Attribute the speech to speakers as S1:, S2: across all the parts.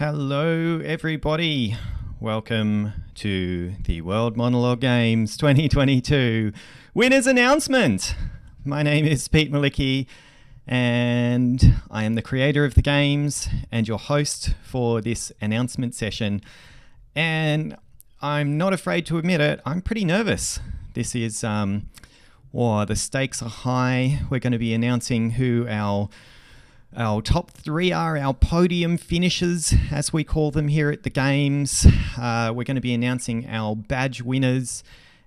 S1: Hello, everybody. Welcome to the World Monologue Games 2022 Winners Announcement. My name is Pete Malicki, and I am the creator of the games and your host for this announcement session. And I'm not afraid to admit it, I'm pretty nervous. This is, the stakes are high. We're going to be announcing who our top three are, our podium finishers, as we call them here at the games. We're going to be announcing our badge winners.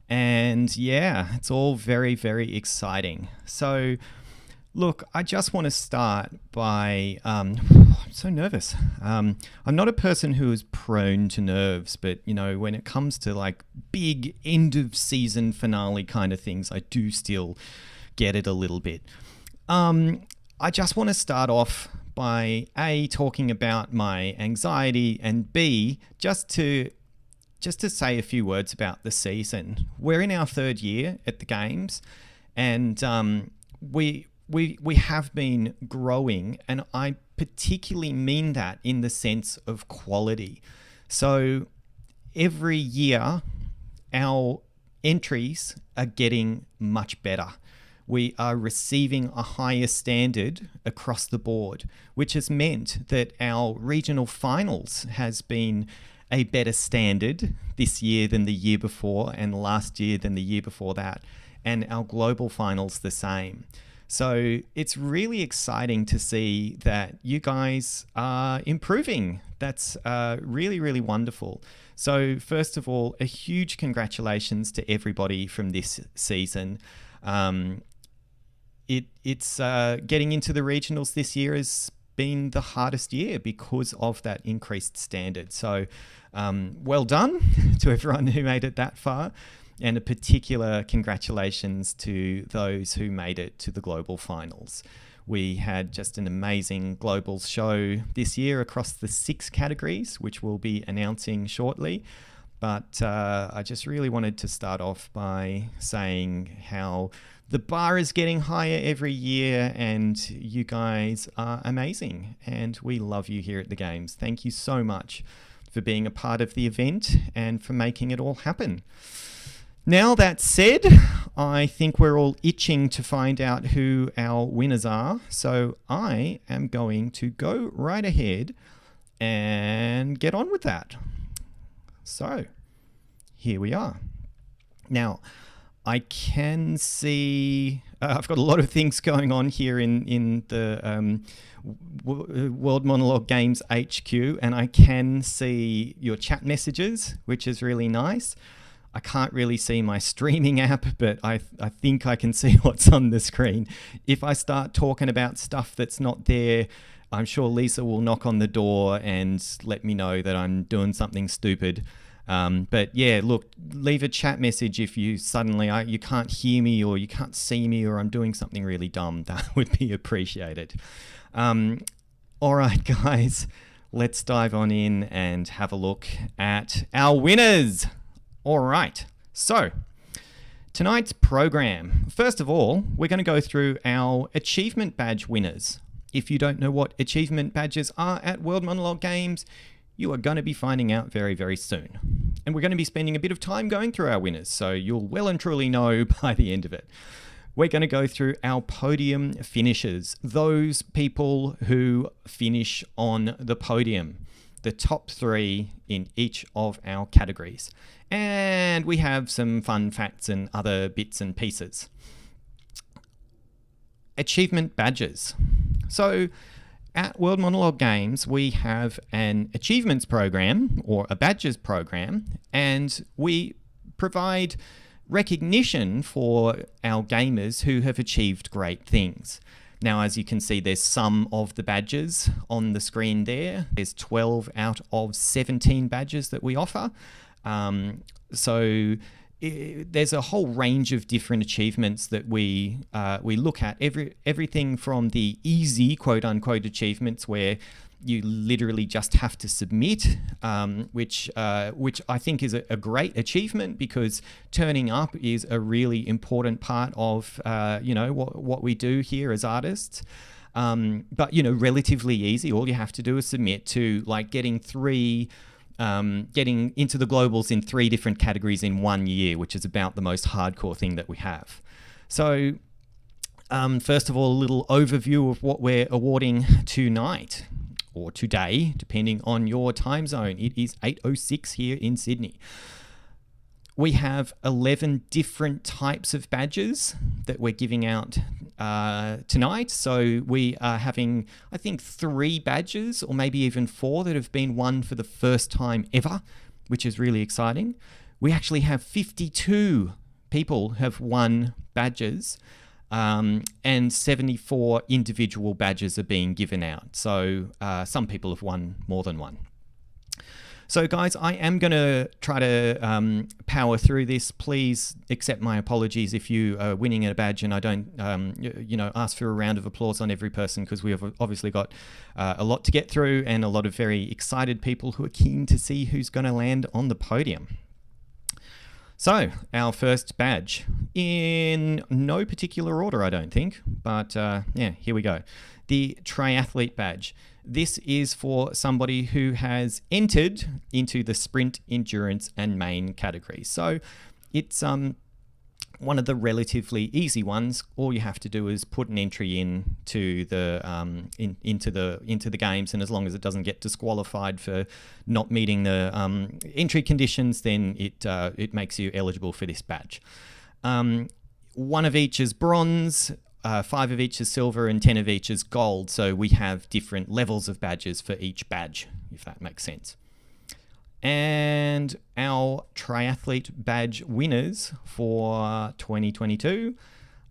S1: And yeah, it's all very, very exciting. So look, I just want to start by, I'm so nervous. I'm not a person who is prone to nerves, but you know, when it comes to like big end of season finale kind of things, I do still get it a little bit. I just want to start off by A, talking about my anxiety, and B, just to say a few words about the season. We're in our third year at the games, and we have been growing, and I particularly mean that in the sense of quality. So every year, our entries are getting much better. We are receiving a higher standard across the board, which has meant that our regional finals has been a better standard this year than the year before, and last year than the year before that, and our global finals the same. So it's really exciting to see that you guys are improving. That's really, really wonderful. So first of all, a huge congratulations to everybody from this season. It's getting into the regionals this year has been the hardest year because of that increased standard. So well done to everyone who made it that far, and a particular congratulations to those who made it to the global finals. We had just an amazing global show this year across the 6 categories, which we'll be announcing shortly. But I just really wanted to start off by saying how the bar is getting higher every year, and you guys are amazing, and we love you here at the games. Thank you so much for being a part of the event and for making it all happen. Now that said, I think we're all itching to find out who our winners are, so I am going to go right ahead and get on with that. So here we are. Now, I can see I've got a lot of things going on here in the World Monologue Games HQ, and I can see your chat messages, which is really nice. I can't really see my streaming app, but I think I can see what's on the screen. If I start talking about stuff that's not there, I'm sure Lisa will knock on the door and let me know that I'm doing something stupid. But yeah, look, leave a chat message if you suddenly you can't hear me or you can't see me or I'm doing something really dumb. That would be appreciated. All right, guys, let's dive on in and have a look at our winners. All right, so tonight's program. First of all, we're going to go through our achievement badge winners. If you don't know what achievement badges are at World Monologue Games, you are going to be finding out very, very soon. And we're going to be spending a bit of time going through our winners, so you'll well and truly know by the end of it. We're going to go through our podium finishers, those people who finish on the podium, the top 3 in each of our categories. And we have some fun facts and other bits and pieces. Achievement badges. So at World Monologue Games, we have an achievements program or a badges program, and we provide recognition for our gamers who have achieved great things. Now, as you can see, there's some of the badges on the screen there. There's 12 out of 17 badges that we offer. So there's a whole range of different achievements that we look at. Everything from the easy quote unquote achievements where you literally just have to submit, which I think is a great achievement, because turning up is a really important part of what we do here as artists. But, relatively easy. All you have to do is submit to like getting into the globals in 3 different categories in 1 year, which is about the most hardcore thing that we have. So first of all, a little overview of what we're awarding tonight or today, depending on your time zone. It is 8:06 here in Sydney. We have 11 different types of badges that we're giving out tonight. So we are having, I think, 3 badges or maybe even 4 that have been won for the first time ever, which is really exciting. We actually have 52 people have won badges, and 74 individual badges are being given out. So some people have won more than one. So guys, I am going to try to power through this. Please accept my apologies if you are winning a badge and I don't, ask for a round of applause on every person, because we have obviously got a lot to get through and a lot of very excited people who are keen to see who's going to land on the podium. So our first badge, in no particular order, I don't think, but here we go. The triathlete badge. This is for somebody who has entered into the sprint, endurance, and main categories. So it's one of the relatively easy ones. All you have to do is put an entry into the into the games, and as long as it doesn't get disqualified for not meeting the entry conditions, then it makes you eligible for this badge. 1 of each is bronze. 5 of each is silver, and 10 of each is gold. So we have different levels of badges for each badge, if that makes sense. And our triathlete badge winners for 2022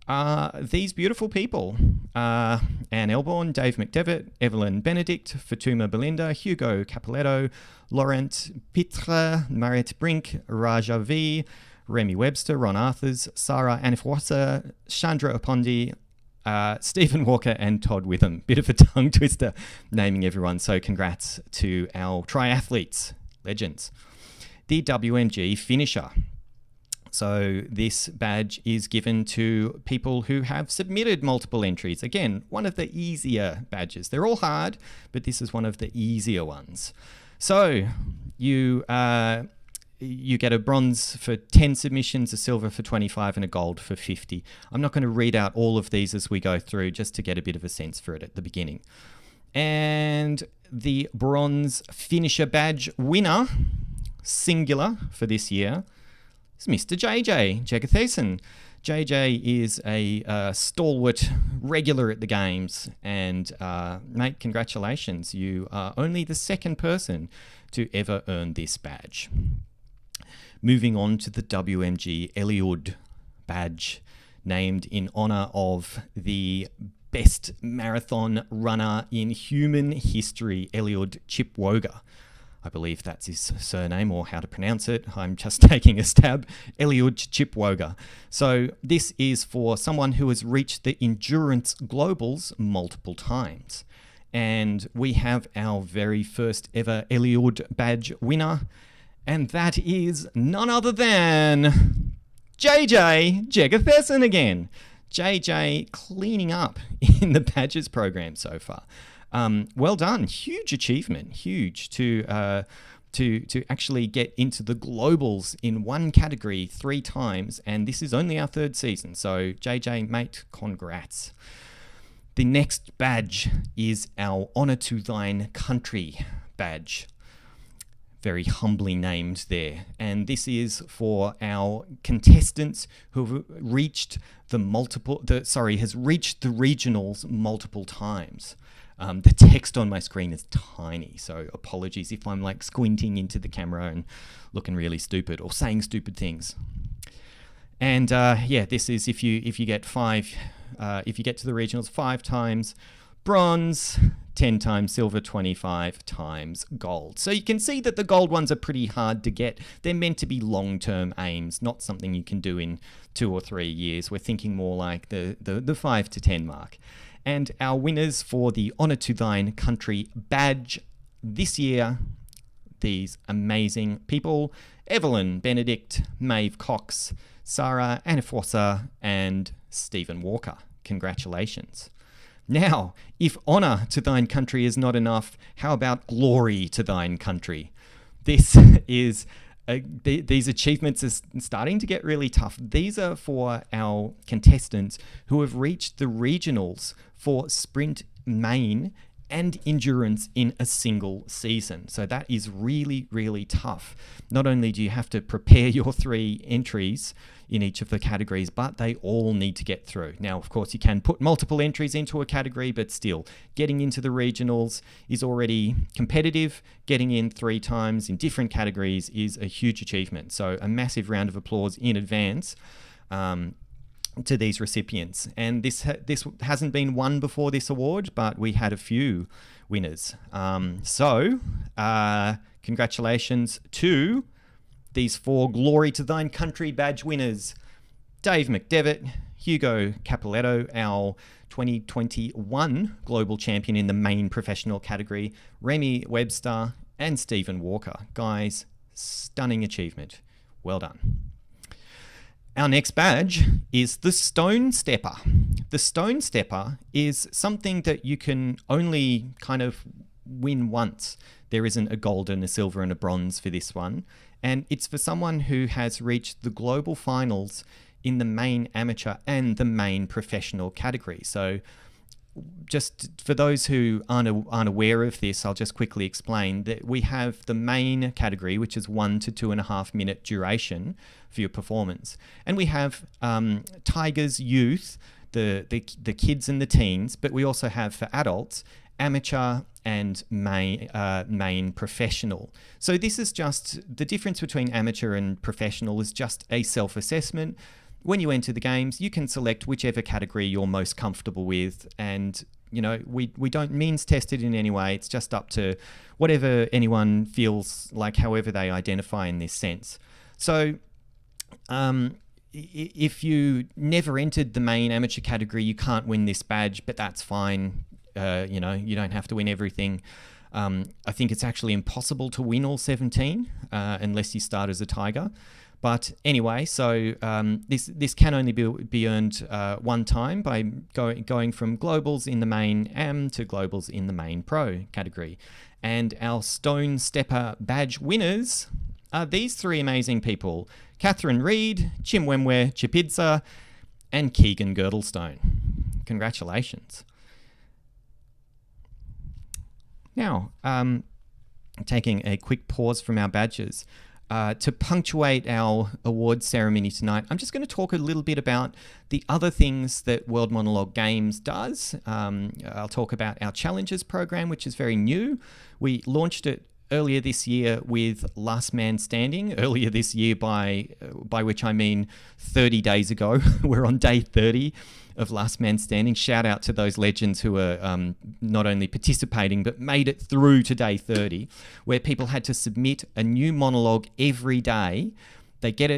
S1: are these beautiful people. Anne Elborn, Dave McDevitt, Evelyn Benedict, Fatuma Belinda, Hugo Capoletto, Laurent Pitre, Mariette Brink, Raja V, Remy Webster, Ron Arthurs, Sarah Anifuasa, Chandra Opondi, Stephen Walker and Todd Witham. Bit of a tongue twister naming everyone, so congrats to our triathletes, legends. The WMG finisher. So this badge is given to people who have submitted multiple entries. Again, one of the easier badges. They're all hard, but this is one of the easier ones. So you get a bronze for 10 submissions, a silver for 25, and a gold for 50. I'm not going to read out all of these as we go through, just to get a bit of a sense for it at the beginning. And the bronze finisher badge winner, singular for this year, is Mr. JJ Jagathesan. JJ is a stalwart regular at the games, and mate, congratulations. You are only the 2nd person to ever earn this badge. Moving on to the WMG Eliud badge, named in honor of the best marathon runner in human history, Eliud Kipchoge. I believe that's his surname, or how to pronounce it. I'm just taking a stab. Eliud Kipchoge. So this is for someone who has reached the endurance globals multiple times. And we have our very first ever Eliud badge winner, and that is none other than JJ Jagathesan again. JJ cleaning up in the badges program so far. Well done. Huge achievement. Huge to actually get into the globals in one category 3 times. And this is only our 3rd season. So JJ, mate, congrats. The next badge is our Honour to Thine Country badge. Very humbly named there. And this is for our contestants who have reached the regionals multiple times. The text on my screen is tiny, so apologies if I'm like squinting into the camera and looking really stupid or saying stupid things. And this is if you get if you get to the regionals 5 times bronze, 10 times silver, 25 times gold. So you can see that the gold ones are pretty hard to get. They're meant to be long-term aims, not something you can do in 2 or 3 years. We're thinking more like the 5 to 10 mark. And our winners for the Honour to Thine Country badge this year, these amazing people: Evelyn Benedict, Maeve Cox, Sarah Anifosa, and Stephen Walker. Congratulations. Now, if honour to thine country is not enough, how about glory to thine country? This is these achievements are starting to get really tough. These are for our contestants who have reached the regionals for sprint, main, and endurance in a single season. So that is really, really tough. Not only do you have to prepare your 3 entries in each of the categories, but they all need to get through. Now, of course, you can put multiple entries into a category, but still, getting into the regionals is already competitive. Getting in 3 times in different categories is a huge achievement. So a massive round of applause in advance to these recipients. And this hasn't been won before this award, but we had a few winners. Congratulations to these 4 Glory to Thine Country badge winners: Dave McDevitt, Hugo Capoletto, our 2021 global champion in the main professional category, Remy Webster, and Stephen Walker. Guys, stunning achievement. Well done. Our next badge is the Stone Stepper. The Stone Stepper is something that you can only kind of win once. There isn't a gold and a silver and a bronze for this one. And it's for someone who has reached the global finals in the main amateur and the main professional category. So just for those who aren't aware of this, I'll just quickly explain that we have the main category, which is 1 to 2.5 minute duration for your performance. And we have Tigers Youth, the kids and the teens, but we also have for adults, amateur and main professional. So this is just the difference between amateur and professional is just a self-assessment. When you enter the games, you can select whichever category you're most comfortable with, and we don't means test it in any way. It's just up to whatever anyone feels like, however they identify in this sense. So if you never entered the main amateur category, you can't win this badge, but that's fine. You don't have to win everything. I think it's actually impossible to win all 17 unless you start as a Tiger. But anyway, so this can only be earned one time by going from globals in the main AM to globals in the main pro category. And our Stone Stepper badge winners are these 3 amazing people: Catherine Reed, Chimwemwe Chipidza, and Keegan Girdlestone. Congratulations. Now, taking a quick pause from our badges, to punctuate our award ceremony tonight, I'm just going to talk a little bit about the other things that World Monologue Games does. I'll talk about our Challenges program, which is very new. We launched it earlier this year with Last Man Standing. Earlier this year, by which I mean 30 days ago. We're on day 30 of Last Man Standing. Shout out to those legends who are not only participating but made it through to day 30, where people had to submit a new monologue every day. They get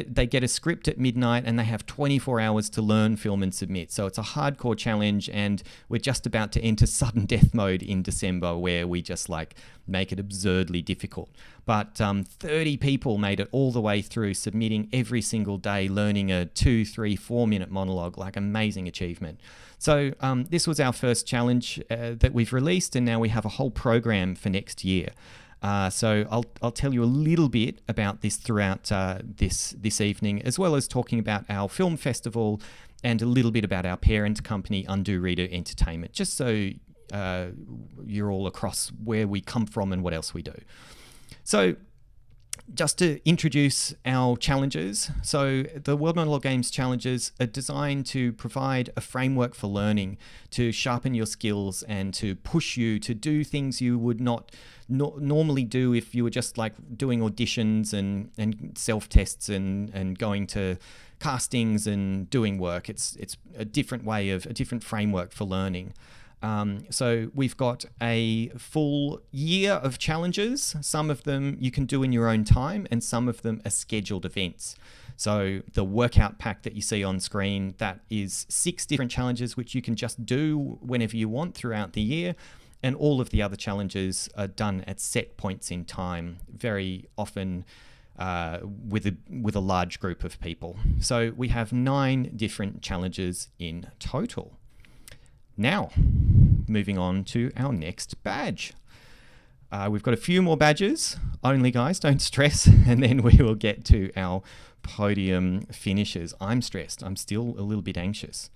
S1: a script at midnight, and they have 24 hours to learn, film, and submit. So it's a hardcore challenge, and we're just about to enter sudden death mode in December, where we just make it absurdly difficult. But 30 people made it all the way through, submitting every single day, learning a 2, 3, 4 minute monologue. Amazing achievement. So this was our first challenge that we've released, and now we have a whole program for next year. So I'll tell you a little bit about this throughout this evening, as well as talking about our film festival and a little bit about our parent company, Undo Reader Entertainment, just so you're all across where we come from and what else we do. So just to introduce our challenges. So the World Monologue Games challenges are designed to provide a framework for learning, to sharpen your skills and to push you to do things you would not normally do if you were just doing auditions and self-tests and going to castings and doing work. It's a different framework for learning. So we've got a full year of challenges. Some of them you can do in your own time, and some of them are scheduled events. So the workout pack that you see on screen, that is 6 different challenges which you can just do whenever you want throughout the year. And all of the other challenges are done at set points in time, very often with a large group of people. So we have 9 different challenges in total. Now, moving on to our next badge. We've got a few more badges, only guys, don't stress, and then we will get to our podium finishes. I'm stressed. I'm still a little bit anxious.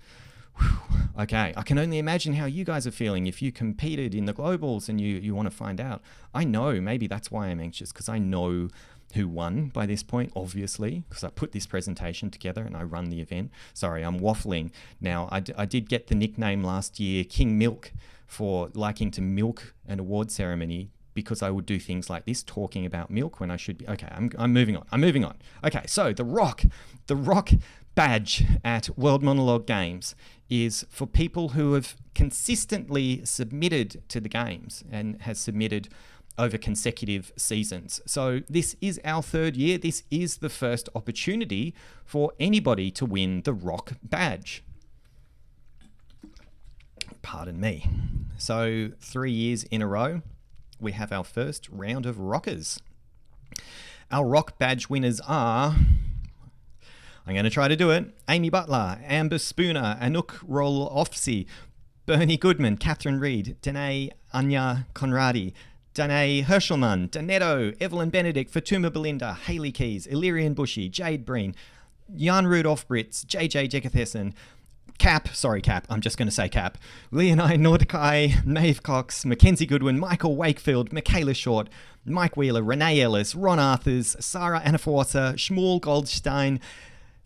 S1: Whew. Okay, I can only imagine how you guys are feeling if you competed in the globals and you want to find out. I know, maybe that's why I'm anxious, because I know who won by this point, obviously, because I put this presentation together and I run the event. Sorry, I'm waffling. Now, I did get the nickname last year, King Milk, for liking to milk an award ceremony, because I would do things like this, talking about milk when I should be. Okay, I'm moving on. Okay, so the Rock badge at World Monologue Games is for people who have consistently submitted to the games and has submitted over consecutive seasons. So this is our third year. This is the first opportunity for anybody to win the Rock badge. Pardon me. So 3 years in a row, we have our first round of Rockers. Our Rock badge winners are, I'm going to try to do it, Amy Butler, Amber Spooner, Anouk Rolofsky, Bernie Goodman, Catherine Reed, Danae Anya Conradi, Danae Herschelman, Danetto, Evelyn Benedict, Fatuma Belinda, Hayley Keys, Illyrian Bushy, Jade Breen, Jan Rudolph Brits, JJ Jekatheson, Cap, I'm just going to say Cap, Leonine Nordikai, Maeve Cox, Mackenzie Goodwin, Michael Wakefield, Michaela Short, Mike Wheeler, Renee Ellis, Ron Arthurs, Sarah Anaforsa, Shmuel Goldstein,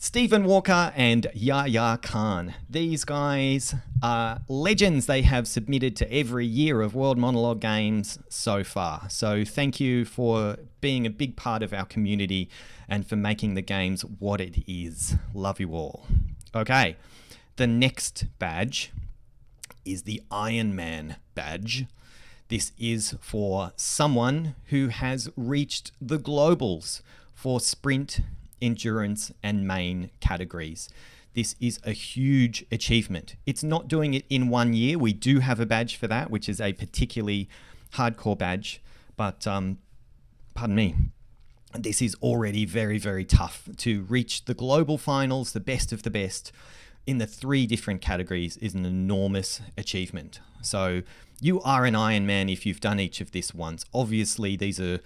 S1: Stephen Walker, and Yahya Khan. These guys are legends. They have submitted to every year of World Monologue Games so far. So thank you for being a big part of our community and for making the games what it is. Love you all. Okay, the next badge is the Iron Man badge. This is for someone who has reached the globals for sprint, endurance, and main categories. This is a huge achievement. It's not doing it in 1 year. We do have a badge for that, which is a particularly hardcore badge, but pardon me, this is already very, very tough. To reach the global finals, the best of the best, in the 3 different categories is an enormous achievement. So you are an Ironman if you've done each of this once. Obviously, these are,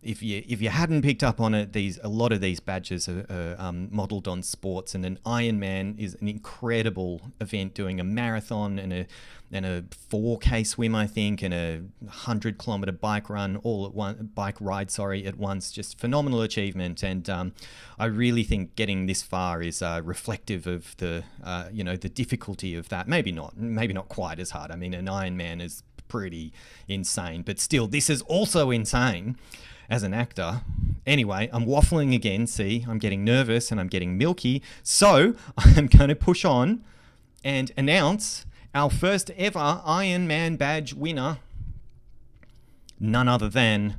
S1: if you hadn't picked up on it, a lot of these badges are modeled on sports, and an Ironman is an incredible event, doing a marathon and a 4K swim, I think, and a 100-kilometer bike run bike ride at once. Just phenomenal achievement, and I really think getting this far is reflective of the the difficulty of that. Maybe not quite as hard. I mean, an Ironman is pretty insane, but still, this is also insane as an actor. Anyway, I'm waffling again. See, I'm getting nervous and I'm getting milky. So I'm going to push on and announce our first ever Iron Man badge winner, none other than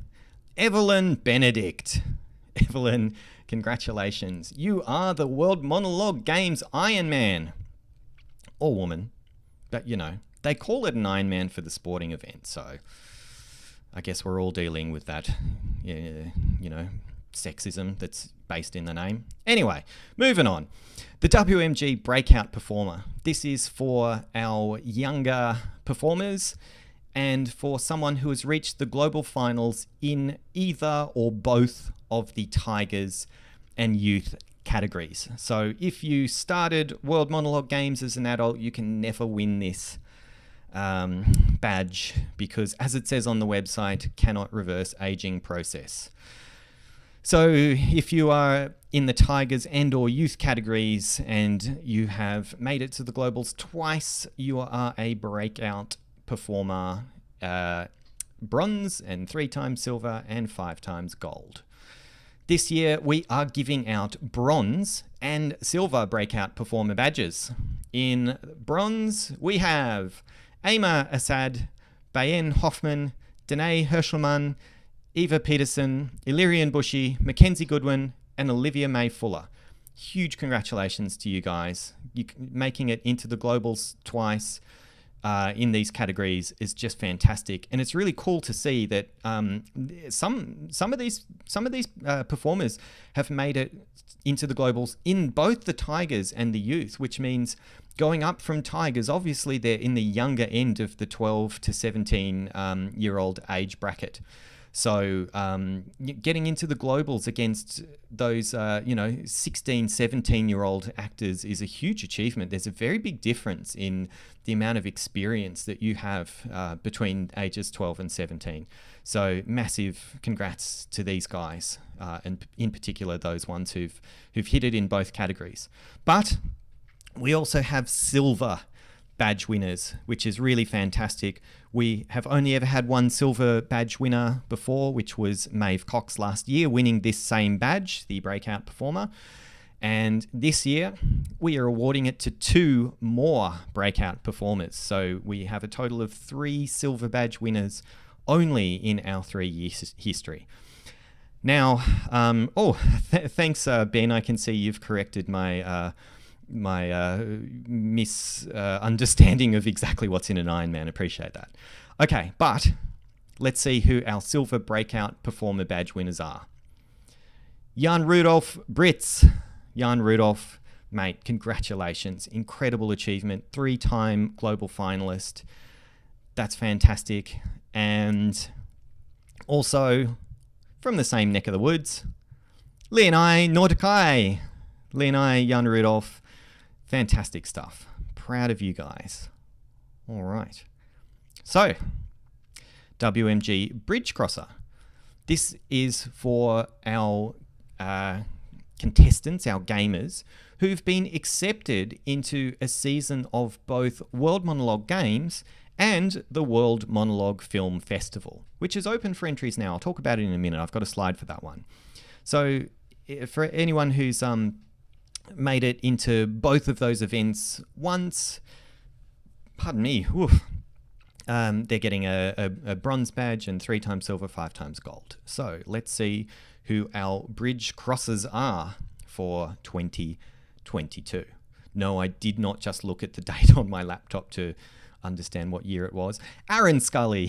S1: Evelyn Benedict. Evelyn, congratulations. You are the World Monologue Games Iron Man. Or woman. But, they call it an Iron Man for the sporting event, so I guess we're all dealing with that, sexism that's based in the name. Anyway, moving on. The WMG Breakout Performer. This is for our younger performers and for someone who has reached the global finals in either or both of the Tigers and youth categories. So if you started World Monologue Games as an adult, you can never win this badge because, as it says on the website, cannot reverse aging process. So if you are in the Tigers and or youth categories and you have made it to the globals twice, you are a breakout performer, bronze and 3 times silver and 5 times gold. This year we are giving out bronze and silver breakout performer badges. In bronze we have Aima Assad, Bayen Hoffman, Danae Herschelman, Eva Peterson, Illyrian Bushy, Mackenzie Goodwin, and Olivia May Fuller. Huge congratulations to you guys. You making it into the globals twice. in these categories is just fantastic, and it's really cool to see that some of these performers have made it into the globals in both the Tigers and the youth, which means going up from Tigers, obviously they're in the younger end of the 12 to 17 year old age bracket. So getting into the globals against those, 16, 17-year-old actors is a huge achievement. There's a very big difference in the amount of experience that you have between ages 12 and 17. So massive congrats to these guys, and in particular those ones who've hit it in both categories. But we also have silver badge winners, which is really fantastic. We have only ever had one silver badge winner before, which was Maeve Cox last year, winning this same badge, the breakout performer. And this year, we are awarding it to 2 more breakout performers. So we have a total of 3 silver badge winners only in our 3-year history. Now, thanks, Ben. I can see you've corrected my misunderstanding of exactly what's in an Ironman. Appreciate that. Okay, but let's see who our silver breakout performer badge winners are. Jan Rudolph Brits. Jan Rudolph, mate, congratulations. Incredible achievement. 3-time global finalist. That's fantastic. And also, from the same neck of the woods, Leonai Nordikai. Leonai, Jan Rudolph, fantastic stuff. Proud of you guys. All right. So, WMG Bridge Crosser. This is for our contestants, our gamers, who've been accepted into a season of both World Monologue Games and the World Monologue Film Festival, which is open for entries now. I'll talk about it in a minute. I've got a slide for that one. So, for anyone who's made it into both of those events once, pardon me, they're getting a bronze badge and 3 times silver, 5 times gold. So let's see who our bridge crossers are for 2022. No, I did not just look at the date on my laptop to understand what year it was. Aaron Scully,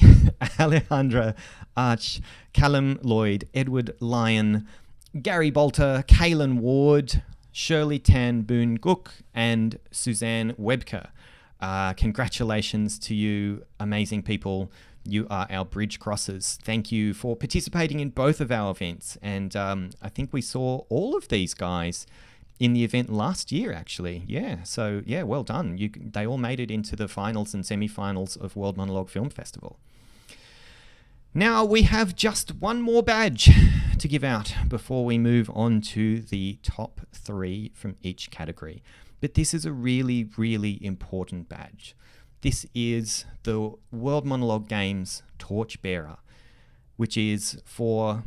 S1: Alejandra Arch, Callum Lloyd, Edward Lyon, Gary Bolter, Kaylin Ward, Shirley Tan Boon Gook, and Suzanne Webker. Congratulations to you, amazing people. You are our bridge crossers. Thank you for participating in both of our events. And I think we saw all of these guys in the event last year, actually. Yeah, so yeah, well done. They all made it into the finals and semi-finals of World Monologue Film Festival. Now we have just one more badge to give out before we move on to the top 3 from each category. But this is a really, really important badge. This is the World Monologue Games Torchbearer, which is for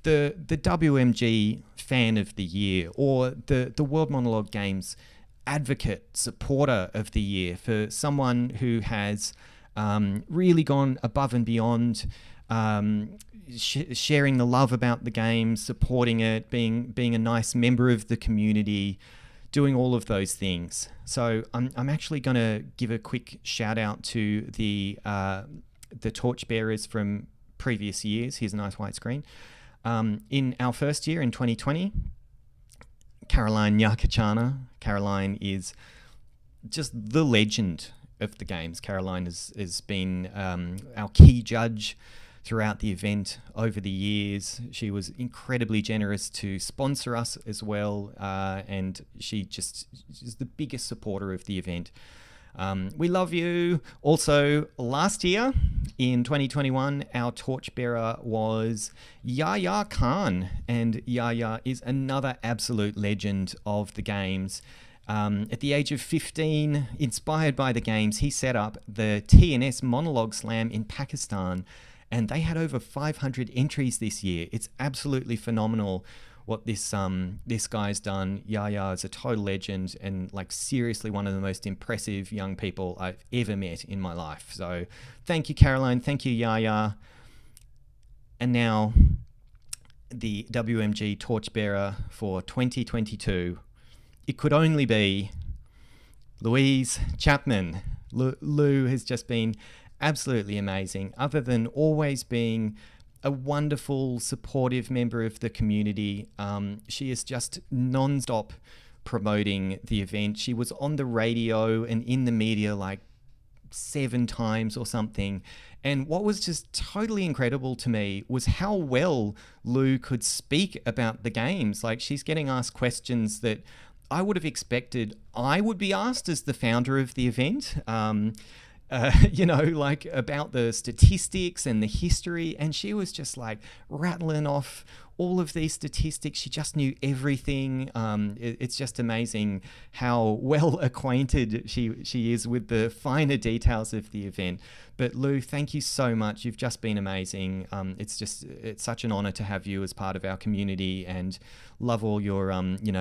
S1: the WMG Fan of the Year, or the World Monologue Games Advocate Supporter of the Year, for someone who has really gone above and beyond, sharing the love about the game, supporting it, being a nice member of the community, doing all of those things. So I'm actually going to give a quick shout out to the torchbearers from previous years. Here's a nice white screen. In our first year in 2020, Caroline Nyakachana. Caroline is just the legend of the games. Caroline has been our key judge throughout the event over the years. She was incredibly generous to sponsor us as well, and she just is the biggest supporter of the event. We love you. Also, last year in 2021, our torchbearer was Yahya Khan, and Yahya is another absolute legend of the games. At the age of 15, inspired by the games, he set up the TNS Monologue Slam in Pakistan, and they had over 500 entries this year. It's absolutely phenomenal what this guy's done. Yahya is a total legend, and like seriously one of the most impressive young people I've ever met in my life. So thank you, Caroline. Thank you, Yahya. And now the WMG torchbearer for 2022. It could only be Louise Chapman. Lou has just been absolutely amazing. Other than always being a wonderful, supportive member of the community, she is just non-stop promoting the event. She was on the radio and in the media like 7 times or something. And what was just totally incredible to me was how well Lou could speak about the games. Like, she's getting asked questions that I would have expected I would be asked as the founder of the event. Like about the statistics and the history. And she was just like rattling off all of these statistics. She just knew everything. It's just amazing how well acquainted she is with the finer details of the event. But Lou, thank you so much. You've just been amazing. It's such an honor to have you as part of our community, and love all your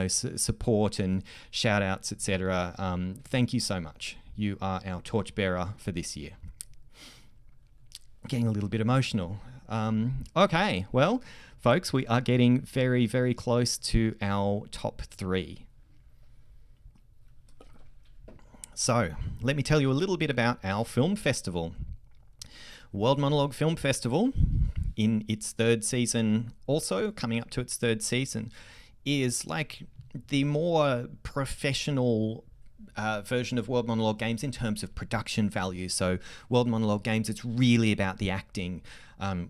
S1: support and shout outs, etc. Thank you so much. You are our torchbearer for this year. Getting a little bit emotional. Okay, well, folks, we are getting very, very close to our top 3. So, let me tell you a little bit about our film festival. World Monologue Film Festival, in its 3rd season, also coming up to its 3rd season, is like the more professional version of World Monologue Games in terms of production value. So World Monologue Games, it's really about the acting.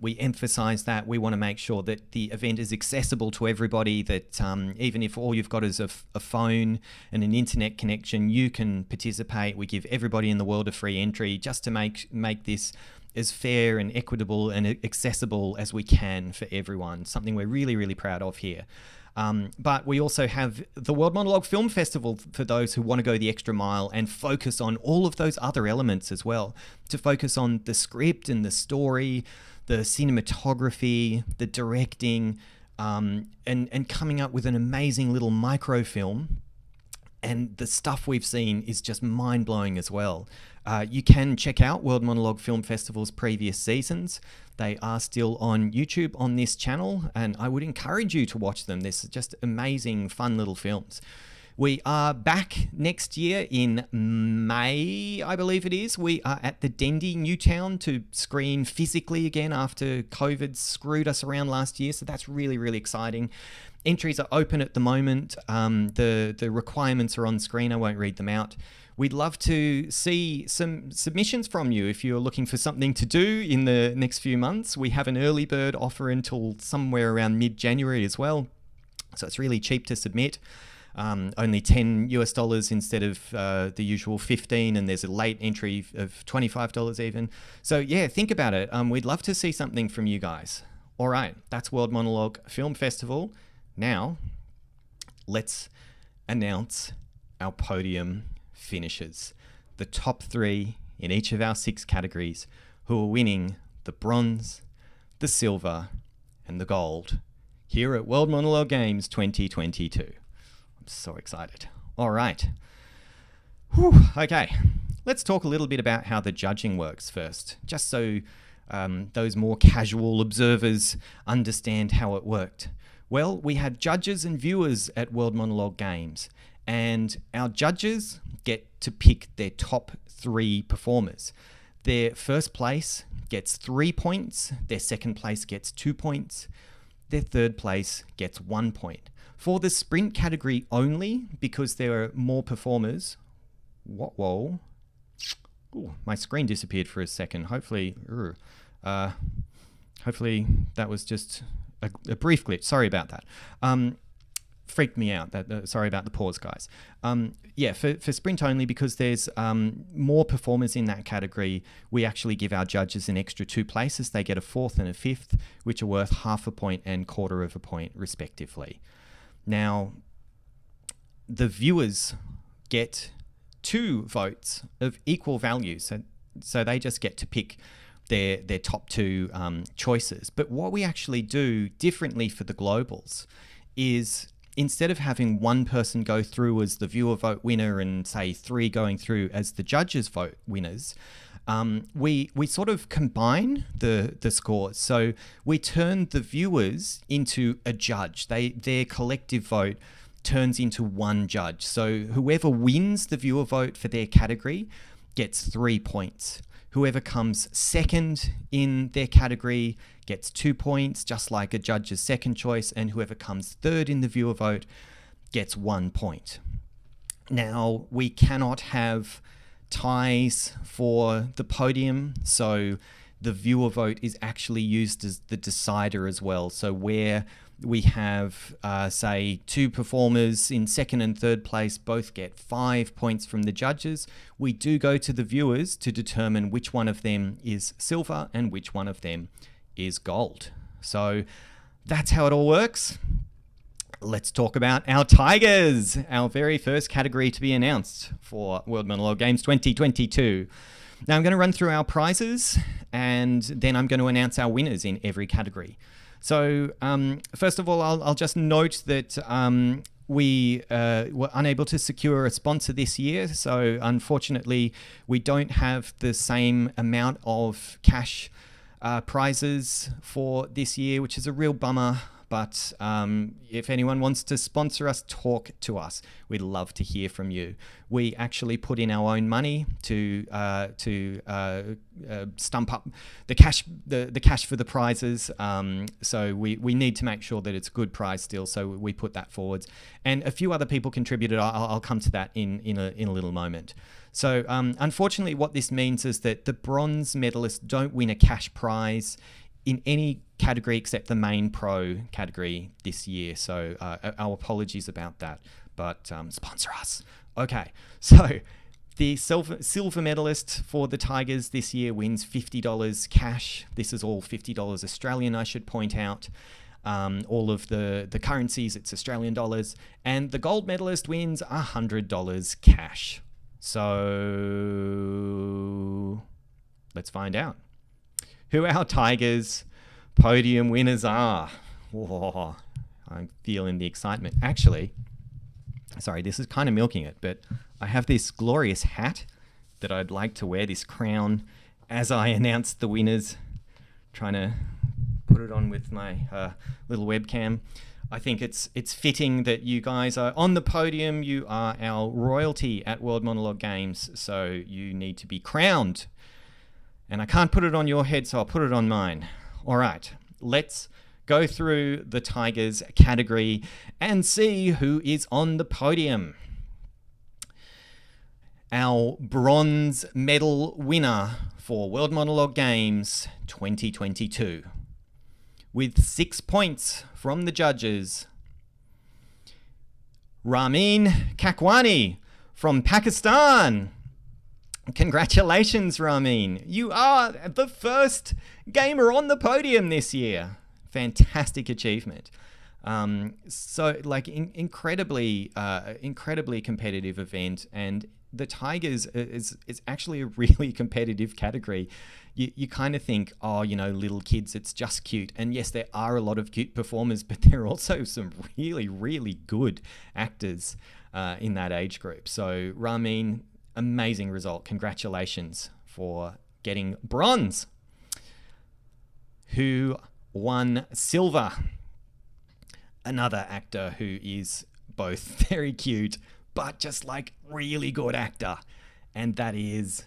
S1: We emphasize that. We want to make sure that the event is accessible to everybody, that even if all you've got is a phone and an internet connection, you can participate. We give everybody in the world a free entry just to make this as fair and equitable and accessible as we can for everyone, something we're really, really proud of here. But we also have the World Monologue Film Festival for those who want to go the extra mile and focus on all of those other elements as well, to focus on the script and the story, the cinematography, the directing, and coming up with an amazing little microfilm. And the stuff we've seen is just mind-blowing as well. You can check out World Monologue Film Festival's previous seasons. They are still on YouTube on this channel, and I would encourage you to watch them. They're just amazing, fun little films. We are back next year in May, I believe it is. We are at the Dendy Newtown to screen physically again after COVID screwed us around last year. So that's really, really exciting. Entries are open at the moment. The requirements are on screen. I won't read them out. We'd love to see some submissions from you if you're looking for something to do in the next few months. We have an early bird offer until somewhere around mid-January as well. So it's really cheap to submit. Only $10 instead of the usual 15, and there's a late entry of $25 even. So yeah, think about it. We'd love to see something from you guys. All right, that's World Monologue Film Festival. Now, let's announce our podium finishers. The top 3 in each of our 6 categories who are winning the bronze, the silver, and the gold here at World Monologue Games 2022. I'm so excited. All right. Whew. Okay, let's talk a little bit about how the judging works first, just so those more casual observers understand how it worked. Well, we had judges and viewers at World Monologue Games, and our judges get to pick their top 3 performers. Their first place gets 3 points, their second place gets 2 points, their third place gets 1 point. For the sprint category only, because there are more performers... Whoa. Ooh, my screen disappeared for a second. Hopefully that was just a brief glitch. Sorry about that. Freaked me out. Sorry about the pause, guys. For sprint only, because there's more performers in that category, we actually give our judges an extra 2 places. They get a 4th and a 5th, which are worth half a point and quarter of a point, respectively. Now, the viewers get 2 votes of equal value, so they just get to pick their top 2 choices. But what we actually do differently for the globals is, instead of having 1 person go through as the viewer vote winner and say 3 going through as the judges vote winners, we sort of combine the scores. So we turn the viewers into a judge. Their collective vote turns into 1 judge. So whoever wins the viewer vote for their category gets 3 points. Whoever comes second in their category gets 2 points, just like a judge's second choice, and whoever comes third in the viewer vote gets 1 point. Now, we cannot have ties for the podium, so the viewer vote is actually used as the decider as well. So where we have, say, 2 performers in second and third place both get 5 points from the judges, we do go to the viewers to determine which one of them is silver and which one of them is gold. So that's how it all works. Let's talk about our Tigers, our very first category to be announced for World Monologue Games 2022. Now I'm going to run through our prizes and then I'm going to announce our winners in every category. So first of all, I'll just note that we were unable to secure a sponsor this year. So unfortunately, we don't have the same amount of cash prizes for this year, which is a real bummer. But if anyone wants to sponsor us, talk to us. We'd love to hear from you. We actually put in our own money to stump up the cash for the prizes. So we need to make sure that it's a good prize still. So we put that forwards, and a few other people contributed. I'll come to that in a little moment. So unfortunately, what this means is that the bronze medalists don't win a cash prize in any category except the main pro category this year. So our apologies about that, but sponsor us. Okay, so the silver medalist for the Tigers this year wins $50 cash. This is all $50 Australian, I should point out. All of the currencies, it's Australian dollars. And the gold medalist wins $100 cash. So let's find out who our Tigers podium winners are. Whoa, I'm feeling the excitement. Actually, sorry, this is kind of milking it, but I have this glorious hat that I'd like to wear, this crown, as I announce the winners. Trying to put it on with my little webcam. I think it's fitting that you guys are on the podium. You are our royalty at World Monologue Games, so you need to be crowned. And I can't put it on your head, so I'll put it on mine. All right, let's go through the Tigers category and see who is on the podium. Our bronze medal winner for World Monologue Games 2022, with 6 points from the judges, Ramin Kakwani from Pakistan. Congratulations, Ramin. You are the first gamer on the podium this year. Fantastic achievement. So like incredibly competitive event, and the Tigers is actually a really competitive category. You kind of think, oh, you know, little kids, it's just cute. And yes, there are a lot of cute performers, but there are also some really, really good actors in that age group. So Ramin, amazing result. Congratulations for getting bronze. Who won silver? Another actor who is both very cute, but just like really good actor. And that is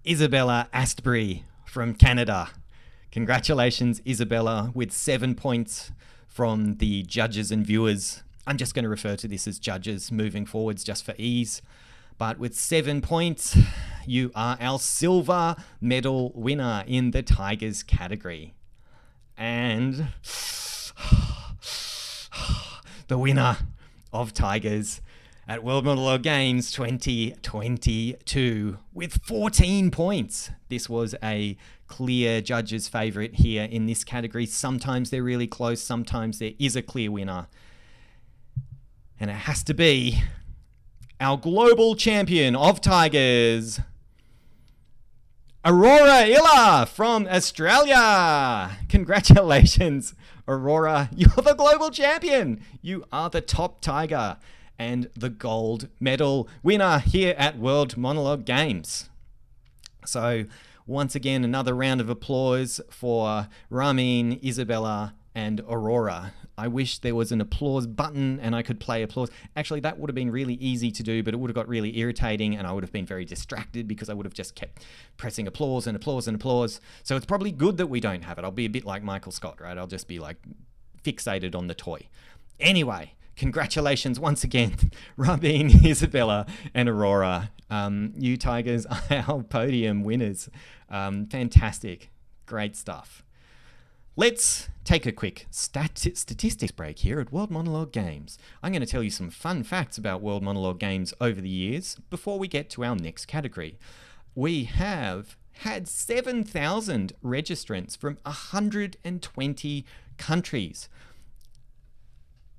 S1: Isabella Astbury from Canada. Congratulations, Isabella, with 7 points from the judges and viewers. I'm just going to refer to this as judges moving forwards just for ease. But with 7 points, you are our silver medal winner in the Tigers category. And the winner of Tigers at World Monologue Games 2022 with 14 points. This was a clear judge's favourite here in this category. Sometimes they're really close, sometimes there is a clear winner. And it has to be our global champion of Tigers, Aurora Illa from Australia. Congratulations, Aurora. You're the global champion. You are the top Tiger and the gold medal winner here at World Monologue Games. So once again, another round of applause for Ramin, Isabella, and Aurora. I wish there was an applause button and I could play applause. Actually, that would have been really easy to do, but it would have got really irritating and I would have been very distracted because I would have just kept pressing applause and applause and applause. So it's probably good that we don't have it. I'll be a bit like Michael Scott, right? I'll just be like fixated on the toy. Anyway, congratulations once again, Rabin, Isabella, and Aurora. You Tigers are our podium winners. Fantastic. Great stuff. Let's take a quick statistics break here at World Monologue Games. I'm going to tell you some fun facts about World Monologue Games over the years before we get to our next category. We have had 7,000 registrants from 120 countries.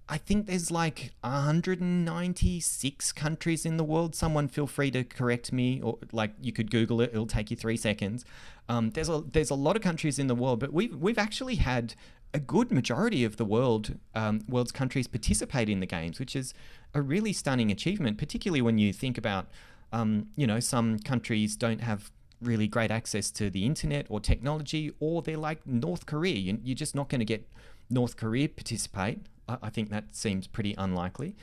S1: I think there's like 196 countries in the world. Someone feel free to correct me, or like you could Google it. It'll take you 3 seconds. There's a lot of countries in the world, but we've actually had a good majority of the world's countries participate in the games, which is a really stunning achievement, particularly when you think about, some countries don't have really great access to the internet or technology, or they're like North Korea. You're just not going to get North Korea participate. I think that seems pretty unlikely.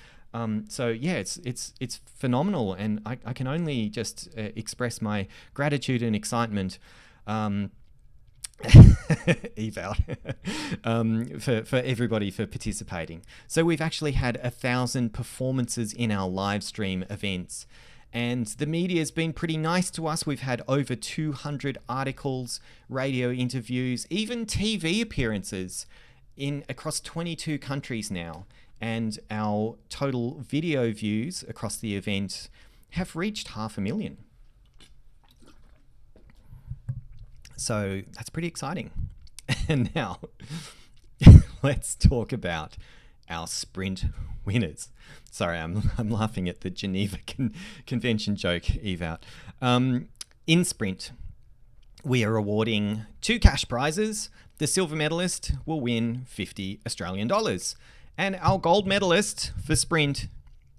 S1: So yeah, it's phenomenal, and I can only just express my gratitude and excitement. Eve out for everybody for participating. So we've actually had 1,000 performances in our live stream events, and the media has been pretty nice to us. We've had over 200 articles, radio interviews, even TV appearances across 22 countries now, and our total video views across the event have reached 500,000. So that's pretty exciting. And now let's talk about our sprint winners. Sorry, I'm laughing at the Geneva Convention joke, Eve out. In sprint, we are awarding 2 cash prizes. The silver medalist will win 50 Australian dollars. And our gold medalist for sprint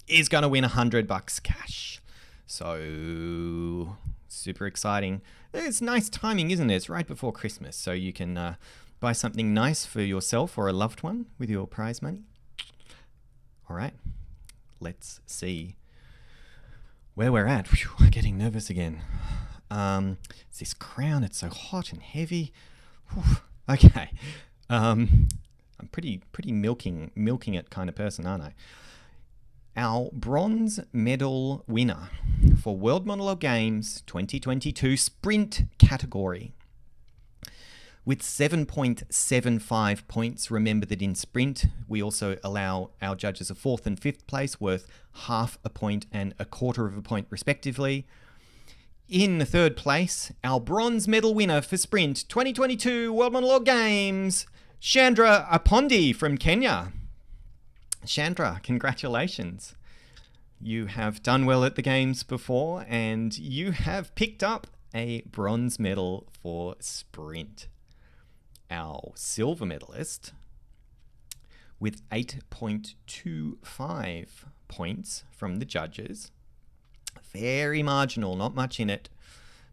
S1: is going to win $100 cash. So super exciting. It's nice timing, isn't it? It's right before Christmas, so you can buy something nice for yourself or a loved one with your prize money. All right, let's see where we're at. Whew, I'm getting nervous again. It's this crown. It's so hot and heavy. Whew. Okay, I'm pretty milking it kind of person, aren't I? Our bronze medal winner for World Monologue Games 2022 Sprint category with 7.75 points. Remember that in sprint, we also allow our judges a 4th and 5th place worth half a point and a quarter of a point respectively. In the 3rd place, our bronze medal winner for Sprint 2022 World Monologue Games, Chandra Apondi from Kenya. Chandra, congratulations. You have done well at the games before, and you have picked up a bronze medal for Sprint. Our silver medalist, with 8.25 points from the judges, very marginal, not much in it.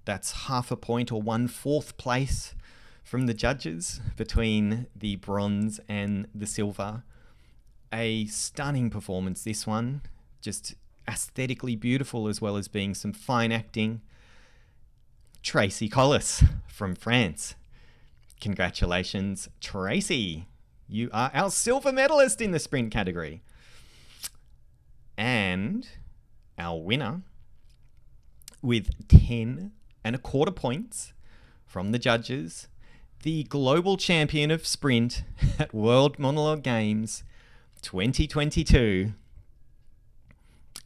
S1: That's half a point or 1/4 place from the judges between the bronze and the silver. A stunning performance, this one. Just aesthetically beautiful as well as being some fine acting. Tracy Collis from France. Congratulations, Tracy. You are our silver medalist in the sprint category. And our winner, with 10.25 points from the judges, the global champion of sprint at World Monologue Games 2022.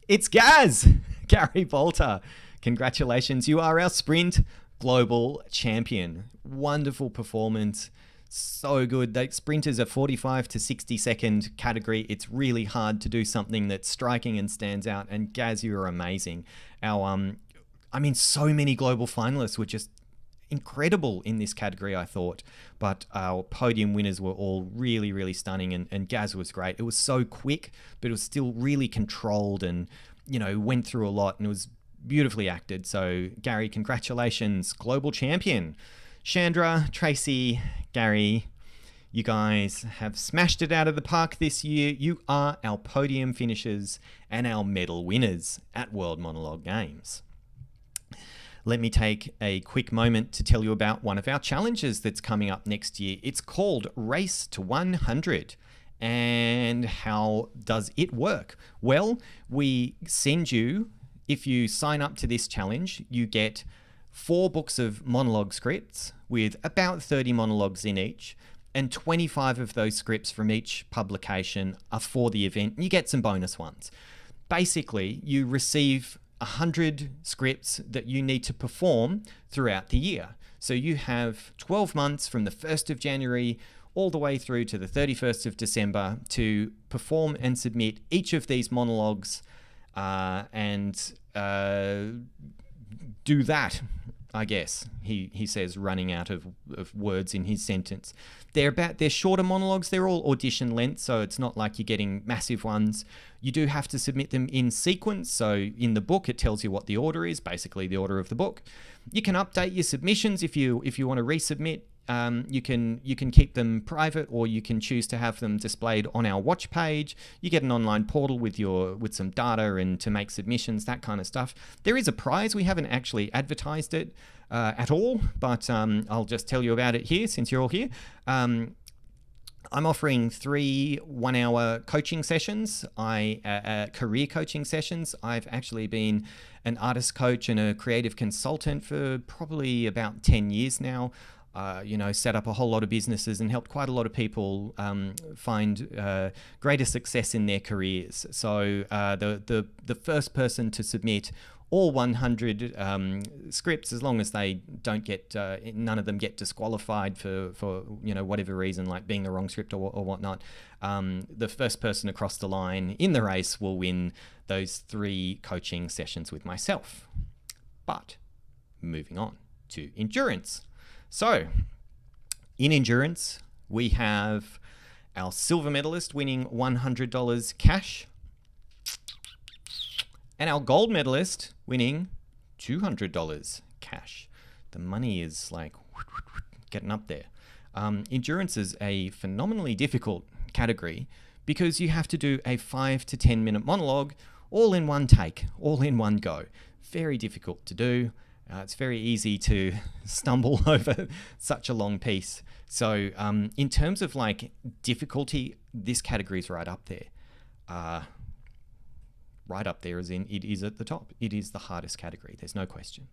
S1: It's Gaz, Gary Bolter. Congratulations, you are our sprint global champion. Wonderful performance. So good. That sprinters are 45 to 60 second category. It's really hard to do something that's striking and stands out. And Gaz, you are amazing. So many global finalists were just incredible in this category, I thought. But our podium winners were all really, really stunning. And Gaz was great. It was so quick, but it was still really controlled and, went through a lot and it was beautifully acted. So Gary, congratulations, global champion. Chandra, Tracy, Gary, You guys have smashed it out of the park this year. You are our podium finishers and our medal winners at World Monologue Games. Let me take a quick moment to tell you about one of our challenges that's coming up next year. It's called Race to 100. And how does it work? Well, we send you, if you sign up to this challenge, you get 4 books of monologue scripts with about 30 monologues in each, and 25 of those scripts from each publication are for the event. You get some bonus ones. Basically, you receive 100 scripts that you need to perform throughout the year. So you have 12 months from the 1st of January all the way through to the 31st of December to perform and submit each of these monologues and do that, I guess, he says, running out of words in his sentence. They're shorter monologues. They're all audition length, so it's not like you're getting massive ones. You do have to submit them in sequence. So in the book, it tells you what the order is, basically the order of the book. You can update your submissions if you want to resubmit. You can keep them private, or you can choose to have them displayed on our watch page. You get an online portal with some data and to make submissions, that kind of stuff. There is a prize. We haven't actually advertised it at all, but I'll just tell you about it here since you're all here. I'm offering 3 one-hour coaching sessions, career coaching sessions. I've actually been an artist coach and a creative consultant for probably about 10 years now. Set up a whole lot of businesses and helped quite a lot of people find greater success in their careers. So the first person to submit all 100 scripts, as long as they don't get none of them get disqualified for whatever reason, like being the wrong script or whatnot, the first person across the line in the race will win those 3 coaching sessions with myself. But moving on to endurance. So, in endurance, we have our silver medalist winning $100 cash, and our gold medalist winning $200 cash. The money is like getting up there. Endurance is a phenomenally difficult category because you have to do a 5 to 10 minute monologue all in one take, all in one go. Very difficult to do. It's very easy to stumble over such a long piece. So in terms of like difficulty, this category is right up there. Right up there as in it is at the top. It is the hardest category. There's no question.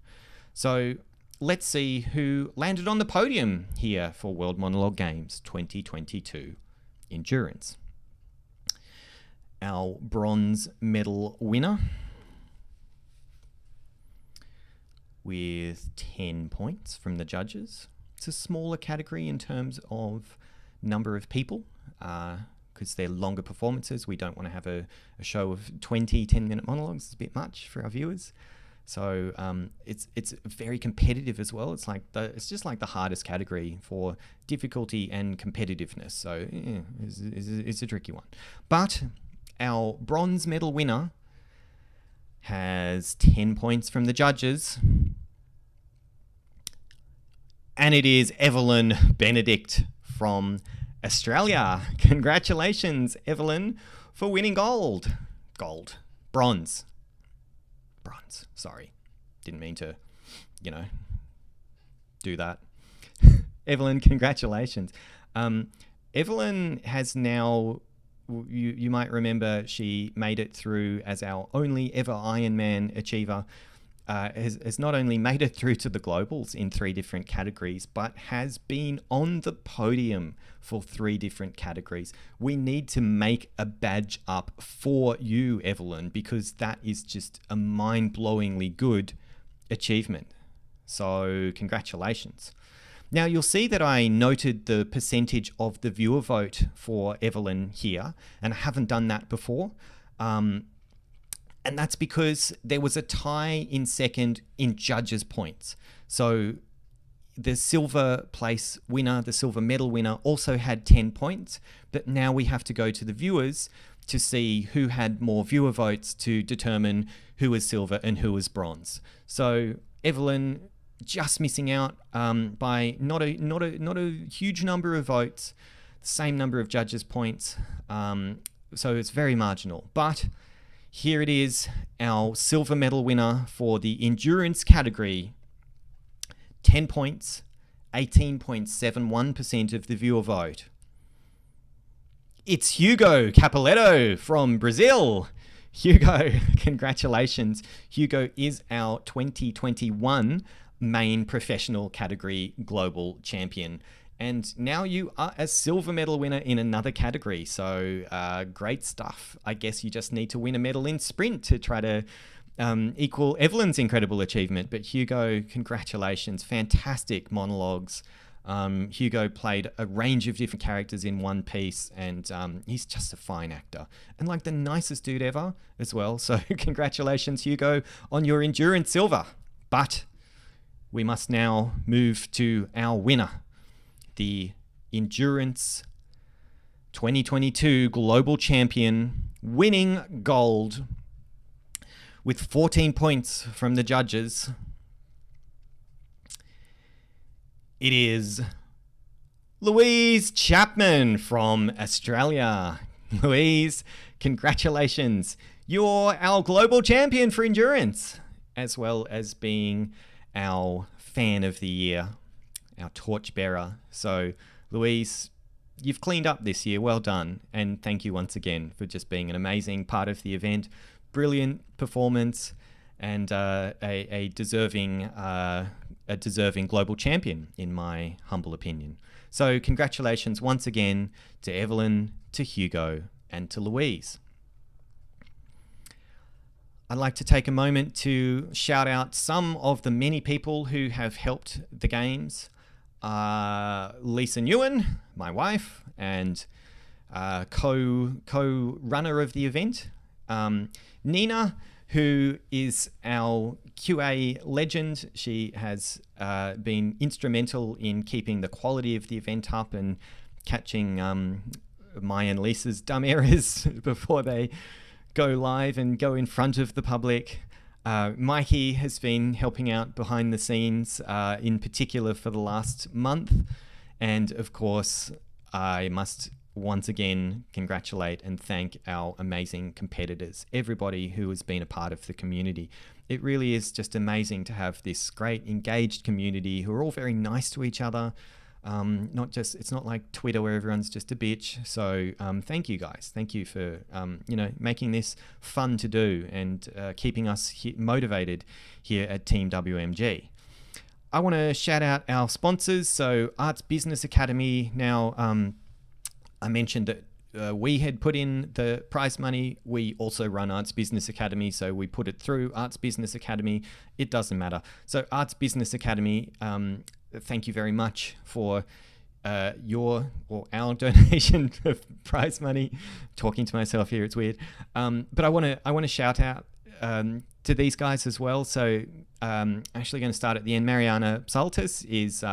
S1: So let's see who landed on the podium here for World Monologue Games 2022 Endurance. Our bronze medal winner with 10 points from the judges. It's a smaller category in terms of number of people because they're longer performances. We don't want to have a show of 20 10-minute monologues. It's a bit much for our viewers. So it's very competitive as well. It's just like the hardest category for difficulty and competitiveness. So it's a tricky one. But our bronze medal winner has 10 points from the judges. And it is Evelyn Benedict from Australia. Congratulations, Evelyn, for winning gold. Bronze. Sorry. Didn't mean to, do that. Evelyn, congratulations. Evelyn has now, you might remember, she made it through as our only ever Ironman achiever. Has not only made it through to the globals in 3 different categories, but has been on the podium for 3 different categories. We need to make a badge up for you, Evelyn, because that is just a mind-blowingly good achievement. So congratulations. Now you'll see that I noted the percentage of the viewer vote for Evelyn here, and I haven't done that before. And that's because there was a tie in second in judges' points. So the silver place winner, the silver medal winner, also had 10 points. But now we have to go to the viewers to see who had more viewer votes to determine who was silver and who was bronze. So Evelyn just missing out by not a huge number of votes. same number of judges' points. So it's very marginal. But here it is, our silver medal winner for the endurance category. 10 points, 18.71% of the viewer vote. It's Hugo Capoletto from Brazil. Hugo, congratulations. Hugo is our 2021 main professional category global champion. And now you are a silver medal winner in another category. So great stuff. I guess you just need to win a medal in sprint to try to equal Evelyn's incredible achievement. But Hugo, congratulations. Fantastic monologues. Hugo played a range of different characters in one piece, and he's just a fine actor and like the nicest dude ever as well. So congratulations, Hugo, on your endurance silver. But we must now move to our winner, the endurance 2022 global champion, winning gold with 14 points from the judges. It is Louise Chapman from Australia. Louise, congratulations. You're our global champion for endurance, as well as being our fan of the year, our torchbearer. So, Louise, you've cleaned up this year. Well done. And thank you once again for just being an amazing part of the event. Brilliant performance and a deserving global champion, in my humble opinion. So congratulations once again to Evelyn, to Hugo, and to Louise. I'd like to take a moment to shout out some of the many people who have helped the games. Lisa Nguyen, my wife, and co-runner of the event. Nina, who is our QA legend. She has been instrumental in keeping the quality of the event up and catching my and Lisa's dumb errors before they go live and go in front of the public. Mikey has been helping out behind the scenes, in particular for the last month. And of course, I must once again congratulate and thank our amazing competitors, everybody who has been a part of the community. It really is just amazing to have this great engaged community who are all very nice to each other. It's not like Twitter where everyone's just a bitch. So thank you guys. Thank you for making this fun to do and keeping us motivated here at Team WMG. I want to shout out our sponsors. So Arts Business Academy. Now, I mentioned that we had put in the prize money. We also run Arts Business Academy, so we put it through Arts Business Academy. It doesn't matter. So Arts Business Academy, thank you very much for our donation of prize money. Talking to myself here, it's weird. But I want to shout out to these guys as well. So actually going to start at the end. Mariana Psaltis is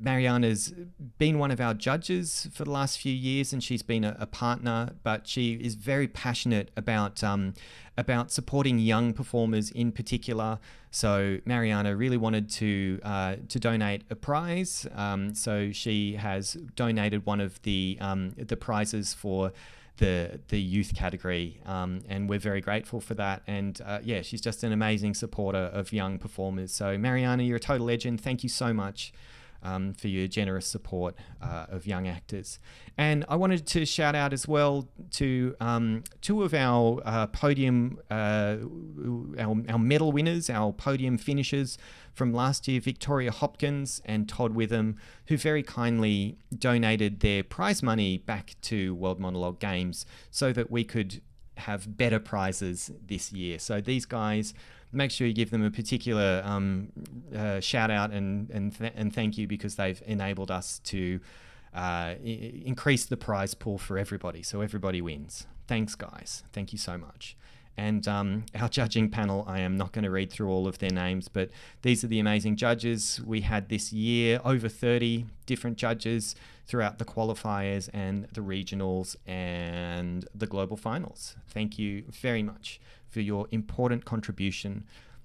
S1: Mariana's been one of our judges for the last few years, and she's been a partner, but she is very passionate about supporting young performers in particular. So Mariana really wanted to donate a prize. So she has donated one of the prizes for the youth category, and we're very grateful for that. And she's just an amazing supporter of young performers. So Mariana, you're a total legend. Thank you so much for your generous support of young actors. And I wanted to shout out as well to two of our podium, our medal winners, our podium finishers from last year, Victoria Hopkins and Todd Witham, who very kindly donated their prize money back to World Monologue Games so that we could have better prizes this year. So these guys, make sure you give them a particular shout out and thank you, because they've enabled us to increase the prize pool for everybody, so everybody wins. Thanks, guys. Thank you so much. And our judging panel, I am not going to read through all of their names, but these are the amazing judges we had this year. Over 30 different judges throughout the qualifiers and the regionals and the global finals. Thank you very much for your important contribution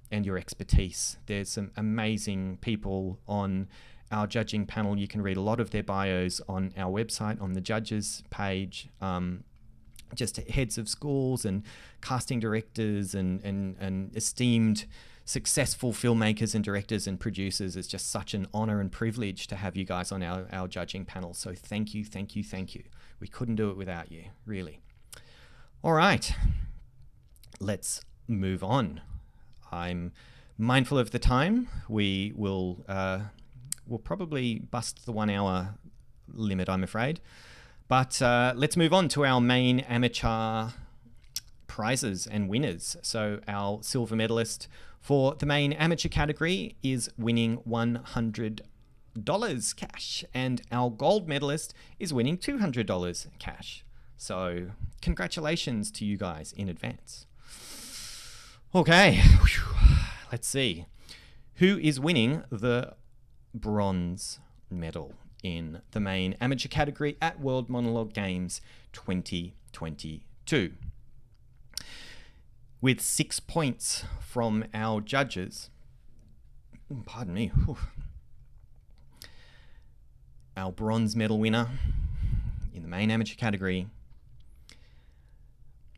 S1: and your expertise. There's some amazing people on our judging panel. You can read a lot of their bios on our website, on the judges page. Just heads of schools and casting directors and esteemed successful filmmakers and directors and producers. It's just such an honor and privilege to have you guys on our judging panel. So thank you, thank you, thank you. We couldn't do it without you, really. All right, let's move on. I'm mindful of the time. We'll probably bust the 1 hour limit, I'm afraid. But let's move on to our main amateur prizes and winners. So our silver medalist for the main amateur category is winning $100 cash, and our gold medalist is winning $200 cash. So congratulations to you guys in advance. Okay, let's see. Who is winning the bronze medal in the main amateur category at World Monologue Games 2022? With 6 points from our judges. Pardon me. Whew. Our bronze medal winner in the main amateur category,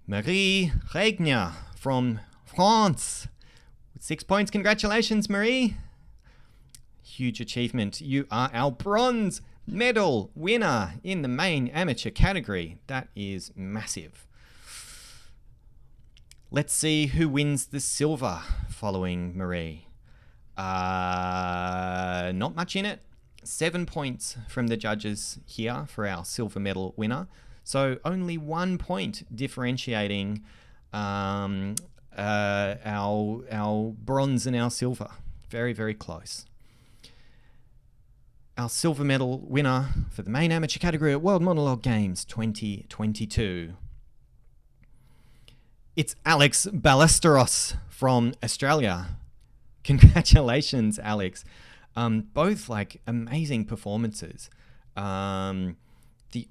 S1: Marie Regnier from France. With 6 points. Congratulations, Marie. Huge achievement. You are our bronze medal winner in the main amateur category. That is massive. Let's see who wins the silver following Marie. Not much in it. 7 points from the judges here for our silver medal winner. So only 1 point differentiating our bronze and our silver. Very, very close. Our silver medal winner for the main amateur category at World Monologue Games 2022. It's Alex Ballesteros from Australia. Congratulations, Alex. Both like amazing performances. The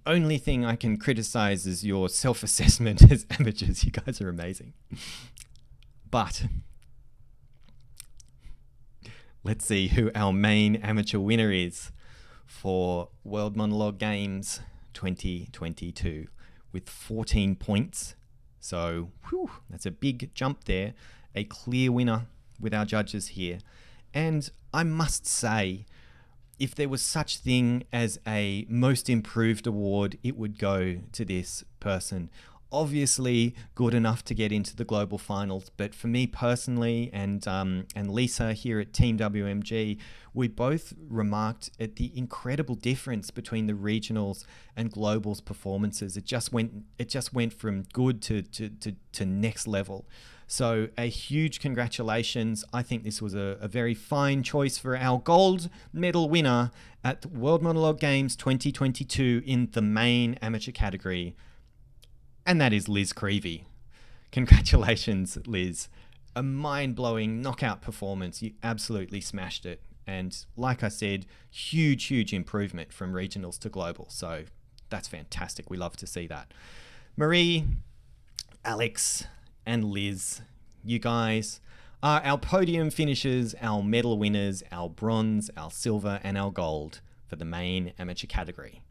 S1: only thing I can criticize is your self-assessment as amateurs. You guys are amazing. But let's see who our main amateur winner is for World Monologue Games 2022 with 14 points. So, that's a big jump there. A clear winner with our judges here. And I must say, if there was such thing as a most improved award, it would go to this person. Obviously good enough to get into the global finals, but for me personally and Lisa here at Team WMG, we both remarked at the incredible difference between the regionals and globals performances. It just went from good to next level. So a huge congratulations. I think this was a very fine choice for our gold medal winner at the World Monologue Games 2022 in the main amateur category. And that is Liz Creevy. Congratulations, Liz. A mind-blowing knockout performance. You absolutely smashed it. And like I said, huge improvement from regionals to global. So that's fantastic. We love to see that. Marie, Alex, and Liz, you guys are our podium finishers, our medal winners, our bronze, our silver, and our gold for the main amateur category.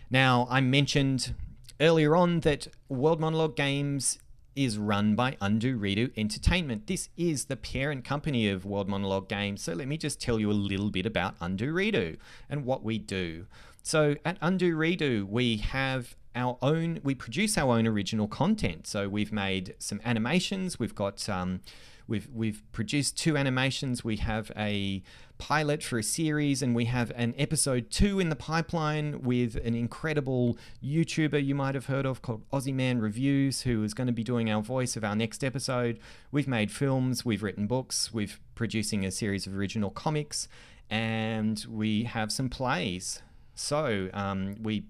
S1: Now, I mentioned earlier on that World Monologue Games is run by Undo Redo Entertainment. This is the parent company of World Monologue Games. So let me just tell you a little bit about Undo Redo and what we do. So at Undo Redo, we produce our own original content. So we've made some animations. We've got we've produced 2 animations. We have a pilot for a series, and we have an episode 2 in the pipeline with an incredible YouTuber you might have heard of called Aussie Man Reviews, who is going to be doing our voice of our next episode. We've made films, we've written books, we've producing a series of original comics, and we have some plays. So we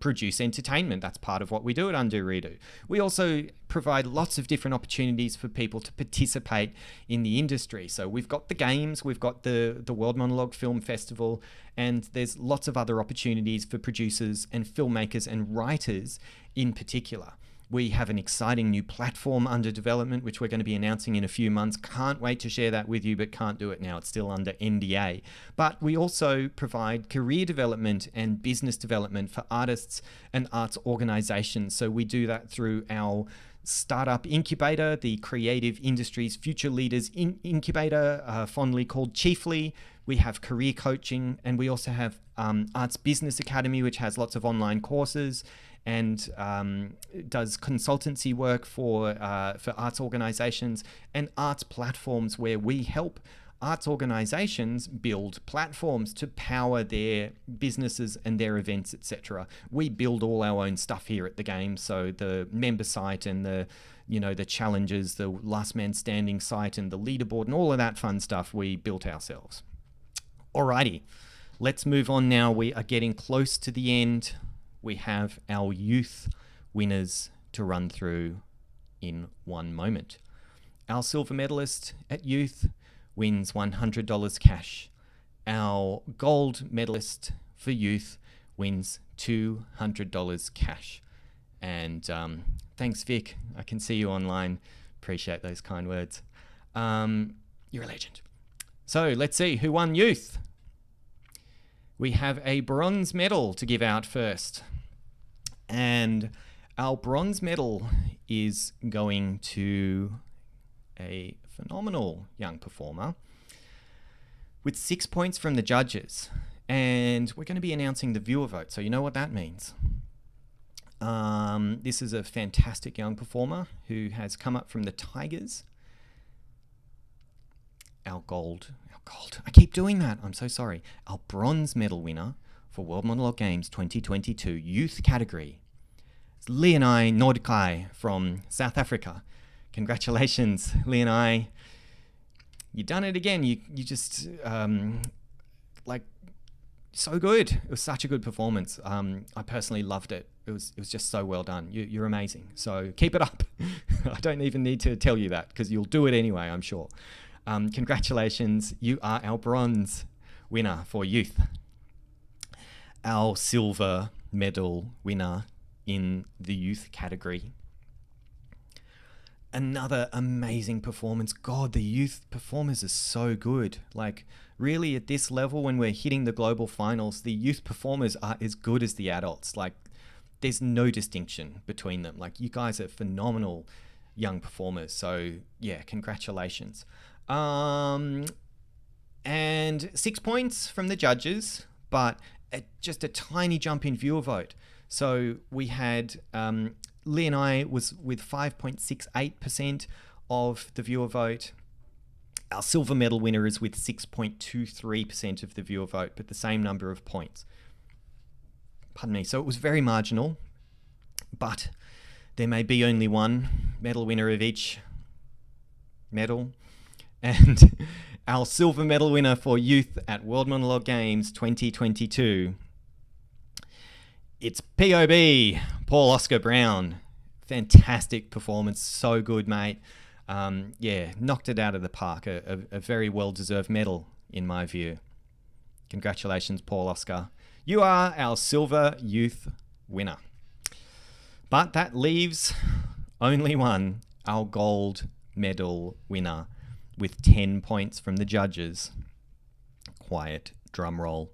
S1: produce entertainment. That's part of what we do at Undo Redo. We also provide lots of different opportunities for people to participate in the industry. So we've got the games, we've got the World Monologue Film Festival, and there's lots of other opportunities for producers and filmmakers and writers in particular. We have an exciting new platform under development, which we're going to be announcing in a few months. Can't wait to share that with you, but can't do it now. It's still under NDA. But we also provide career development and business development for artists and arts organizations. So we do that through our startup incubator, the Creative Industries Future Leaders Incubator, fondly called Chiefly. We have career coaching, and we also have Arts Business Academy, which has lots of online courses and does consultancy work for arts organizations, and arts platforms where we help arts organizations build platforms to power their businesses and their events, etc. We build all our own stuff here at the game, so the member site and the challenges, the last man standing site and the leaderboard and all of that fun stuff we built ourselves. Alrighty, let's move on now. We are getting close to the end. We have our youth winners to run through in one moment. Our silver medalist at youth wins $100 cash. Our gold medalist for youth wins $200 cash. And thanks, Vic. I can see you online. Appreciate those kind words. You're a legend. So let's see who won youth. We have a bronze medal to give out first. And our bronze medal is going to a phenomenal young performer with 6 points from the judges. And we're going to be announcing the viewer vote, so you know what that means. This is a fantastic young performer who has come up from the Tigers. Our gold. I keep doing that. I'm so sorry. Our bronze medal winner for World Monologue Games 2022 youth category. It's Leonai Nordkai from South Africa. Congratulations, Leonai. You've done it again. You just, so good. It was such a good performance. I personally loved it. It was just so well done. You're amazing. So keep it up. I don't even need to tell you that because you'll do it anyway, I'm sure. Congratulations. You are our bronze winner for youth. Our silver medal winner in the youth category. Another amazing performance. God, the youth performers are so good. Like, really, at this level, when we're hitting the global finals, the youth performers are as good as the adults. Like, there's no distinction between them. Like, you guys are phenomenal young performers. So, yeah, congratulations. And 6 points from the judges, but just a tiny jump in viewer vote. So we had Lee and I was with 5.68% of the viewer vote. Our silver medal winner is with 6.23% of the viewer vote, but the same number of points. Pardon me. So it was very marginal, but there may be only one medal winner of each medal. And our silver medal winner for youth at World Monologue Games 2022, it's POB, Paul Oscar Brown. Fantastic performance. So good, mate. Yeah, knocked it out of the park. A very well-deserved medal, in my view. Congratulations, Paul Oscar. You are our silver youth winner. But that leaves only one, our gold medal winner, with 10 points from the judges. Quiet drum roll.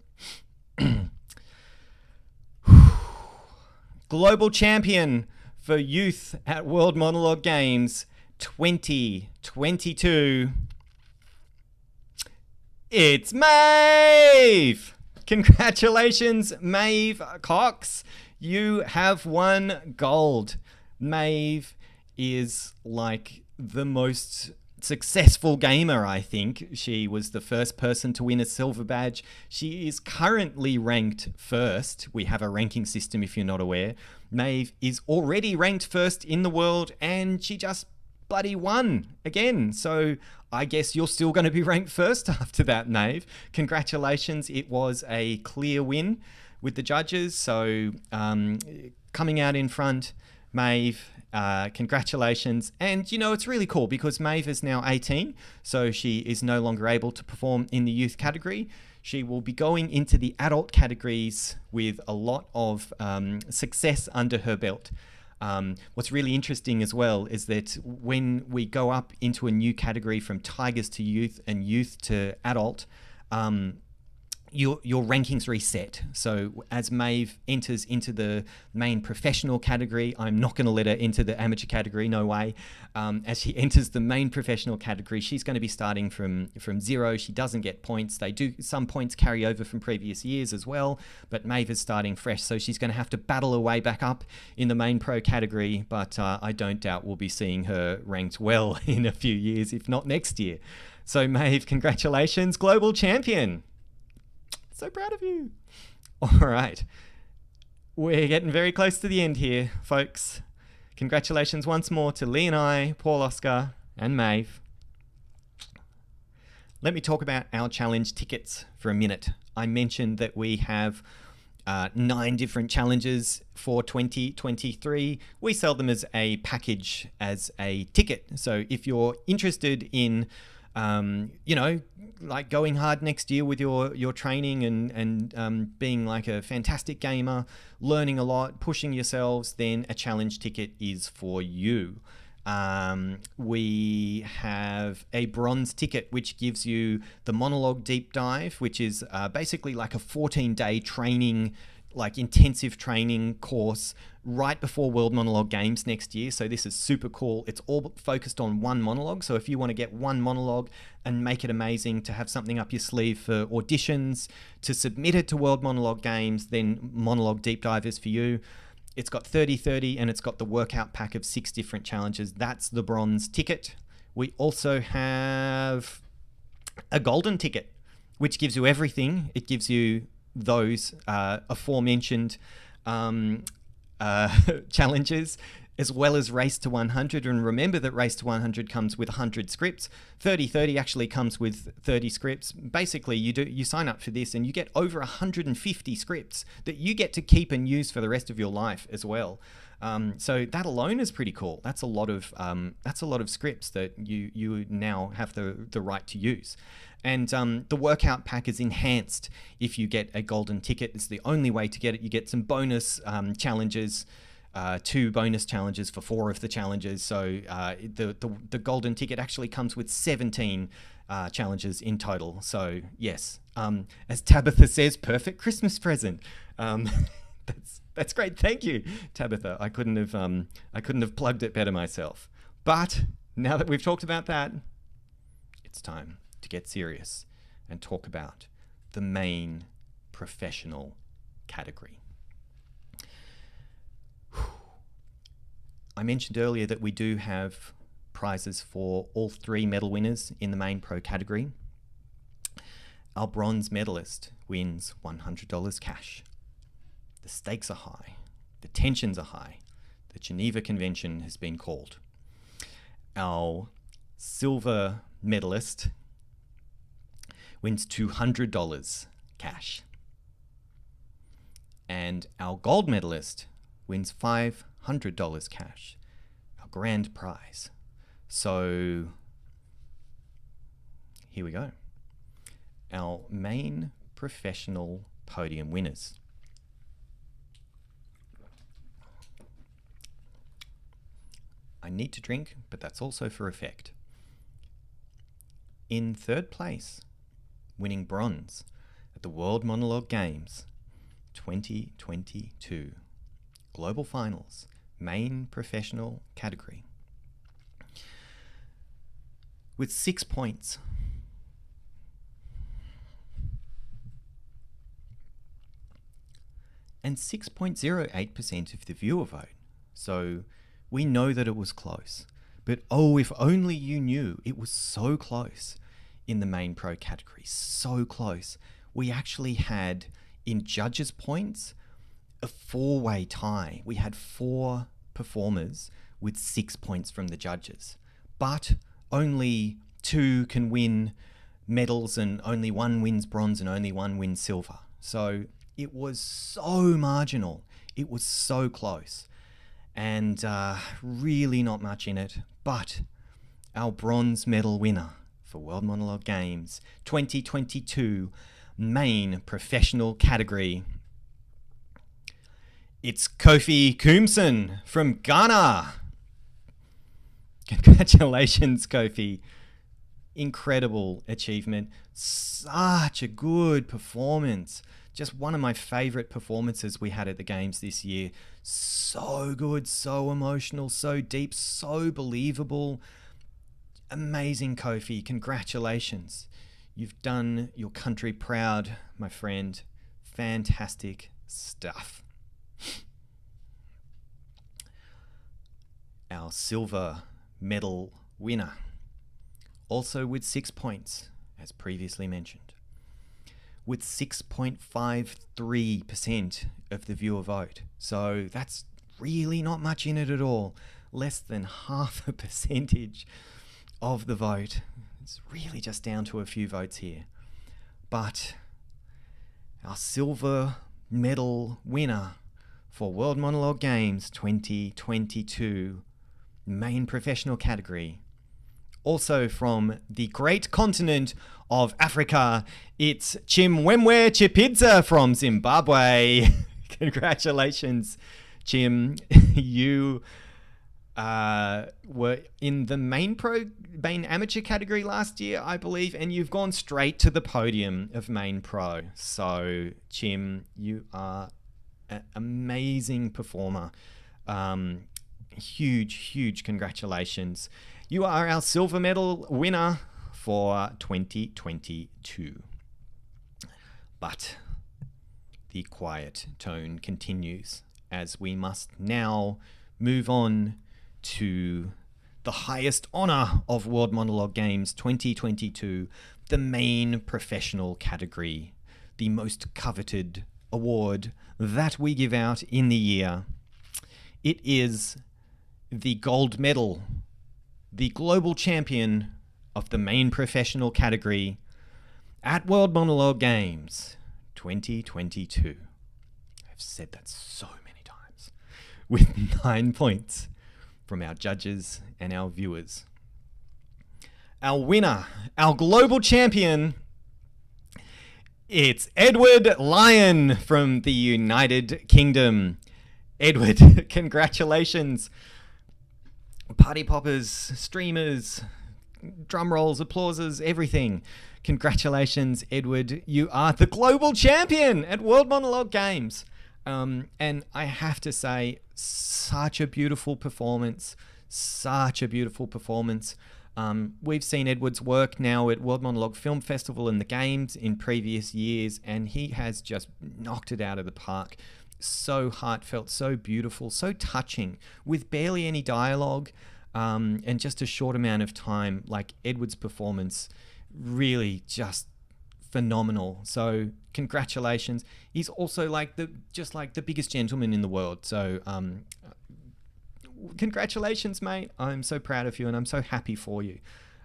S1: Global champion for youth at World Monologue Games 2022. It's Maeve! Congratulations, Maeve Cox. You have won gold. Maeve is like the most successful gamer, I think. She was the first person to win a silver badge. She is currently ranked first. We have a ranking system if you're not aware. Maeve is already ranked first in the world and she just bloody won again. So I guess you're still going to be ranked first after that, Maeve. Congratulations. It was a clear win with the judges. So coming out in front, Maeve, congratulations. And you know, it's really cool because Maeve is now 18, so she is no longer able to perform in the youth category. She will be going into the adult categories with a lot of success under her belt. What's really interesting as well is that when we go up into a new category from Tigers to Youth and Youth to Adult, your rankings reset. So as Maeve enters into the main professional category, I'm not going to let her into the amateur category, no way. As she enters the main professional category, she's going to be starting from zero. She doesn't get points. Some points carry over from previous years as well, but Maeve is starting fresh, so she's going to have to battle her way back up in the main pro category, but I don't doubt we'll be seeing her ranked well in a few years, if not next year. So Maeve, congratulations, global champion. So proud of you. All right. We're getting very close to the end here, folks. Congratulations once more to Lee and I, Paul Oscar, and Maeve. Let me talk about our challenge tickets for a minute. I mentioned that we have 9 different challenges for 2023. We sell them as a package, as a ticket. So if you're interested in like going hard next year with your training and being like a fantastic gamer, learning a lot, pushing yourselves, then a challenge ticket is for you. We have a bronze ticket, which gives you the Monologue deep dive, which is basically like a 14-day training, like intensive training course right before World Monologue Games next year. So this is super cool. It's all focused on one monologue. So if you want to get one monologue and make it amazing, to have something up your sleeve for auditions, to submit it to World Monologue Games, then Monologue Deep Dive is for you. It's got 30-30 and it's got the workout pack of 6 different challenges. That's the bronze ticket. We also have a golden ticket, which gives you everything. It gives you those aforementioned challenges, as well as Race to 100. And remember that Race to 100 comes with 100 scripts. 30-30 actually comes with 30 scripts. Basically, you sign up for this and you get over 150 scripts that you get to keep and use for the rest of your life as well. So that alone is pretty cool. That's a lot of scripts that you now have the right to use. And the workout pack is enhanced if you get a golden ticket. It's the only way to get it. You get some bonus challenges, 2 bonus challenges for 4 of the challenges. So the golden ticket actually comes with 17 challenges in total. So yes, as Tabitha says, perfect Christmas present. That's great. Thank you, Tabitha. I couldn't have plugged it better myself. But now that we've talked about that, it's time to get serious and talk about the main professional category. I mentioned earlier that we do have prizes for all 3 medal winners in the main pro category. Our bronze medalist wins $100 cash. The stakes are high. The tensions are high. The Geneva Convention has been called. Our silver medalist wins $200 cash. And our gold medalist wins $500 cash, our grand prize. So here we go. Our main professional podium winners. I need to drink, but that's also for effect. In 3rd place, winning bronze at the World Monologue Games 2022 Global Finals, main professional category, with 6 points. And 6.08% of the viewer vote. So we know that it was close. But oh, if only you knew, it was so close in the main pro category. So close. We actually had, in judges' points, a 4-way tie. We had 4 performers with 6 points from the judges. But only 2 can win medals, and only 1 wins bronze and only 1 wins silver. So it was so marginal. It was so close. And really not much in it. But our bronze medal winner for World Monologue Games 2022 main professional category It's Kofi Coomson from Ghana. Congratulations, Kofi. Incredible achievement. Such a good performance. Just one of my favorite performances we had at the games this year. So good, so emotional, so deep, so believable. Amazing, Kofi. Congratulations. You've done your country proud, my friend. Fantastic stuff. Our silver medal winner, also with 6 points, as previously mentioned, with 6.53% of the viewer vote. So that's really not much in it at all. Less than half a percentage of the vote. It's really just down to a few votes here. But our silver medal winner for World Monologue Games 2022 main professional category, also from the great continent of Africa, it's Chimwemwe Chipidza from Zimbabwe. Congratulations, Chim. You were in the main amateur category last year, I believe, and you've gone straight to the podium of main pro. So, Chim, you are an amazing performer. Huge congratulations. You are our silver medal winner for 2022. But the quiet tone continues as we must now move on to the highest honor of World Monologue Games 2022, the main professional category, the most coveted award that we give out in the year. It is the gold medal, the global champion of the main professional category at World Monologue Games 2022. I've said that so many times. With 9 points from our judges and our viewers. Our winner, our global champion, it's Edward Lyon from the United Kingdom. Edward, congratulations. Party poppers, streamers, drum rolls, applauses, everything. Congratulations, Edward. You are the global champion at World Monologue Games. And I have to say, such a beautiful performance. Such a beautiful performance. We've seen Edward's work now at World Monologue Film Festival and the Games in previous years, and he has just knocked it out of the park. So heartfelt, so beautiful, so touching, with barely any dialogue, and just a short amount of time. Like, Edward's performance, really just phenomenal. So congratulations. He's also just like the biggest gentleman in the world. So congratulations, mate. I'm so proud of you, and I'm so happy for you.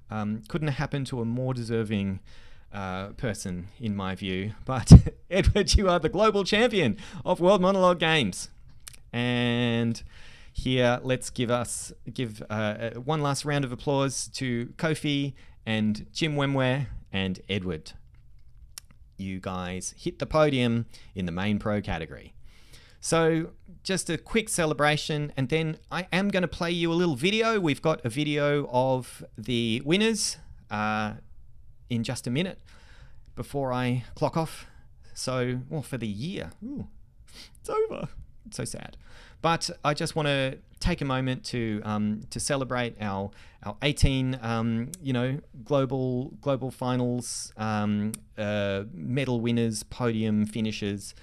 S1: Couldn't have happened to a more deserving person, in my view. But Edward, you are the global champion of World Monologue Games. And here, let's give one last round of applause to Kofi and Chimwemwe and Edward. You guys hit the podium in the main pro category. So just a quick celebration, and then I am going to play you a little video. We've got a video of the winners in just a minute before I clock off. So, well, for the year. Ooh, it's over. It's so sad. But I just want to take a moment to celebrate our 18 global finals medal winners, podium finishers,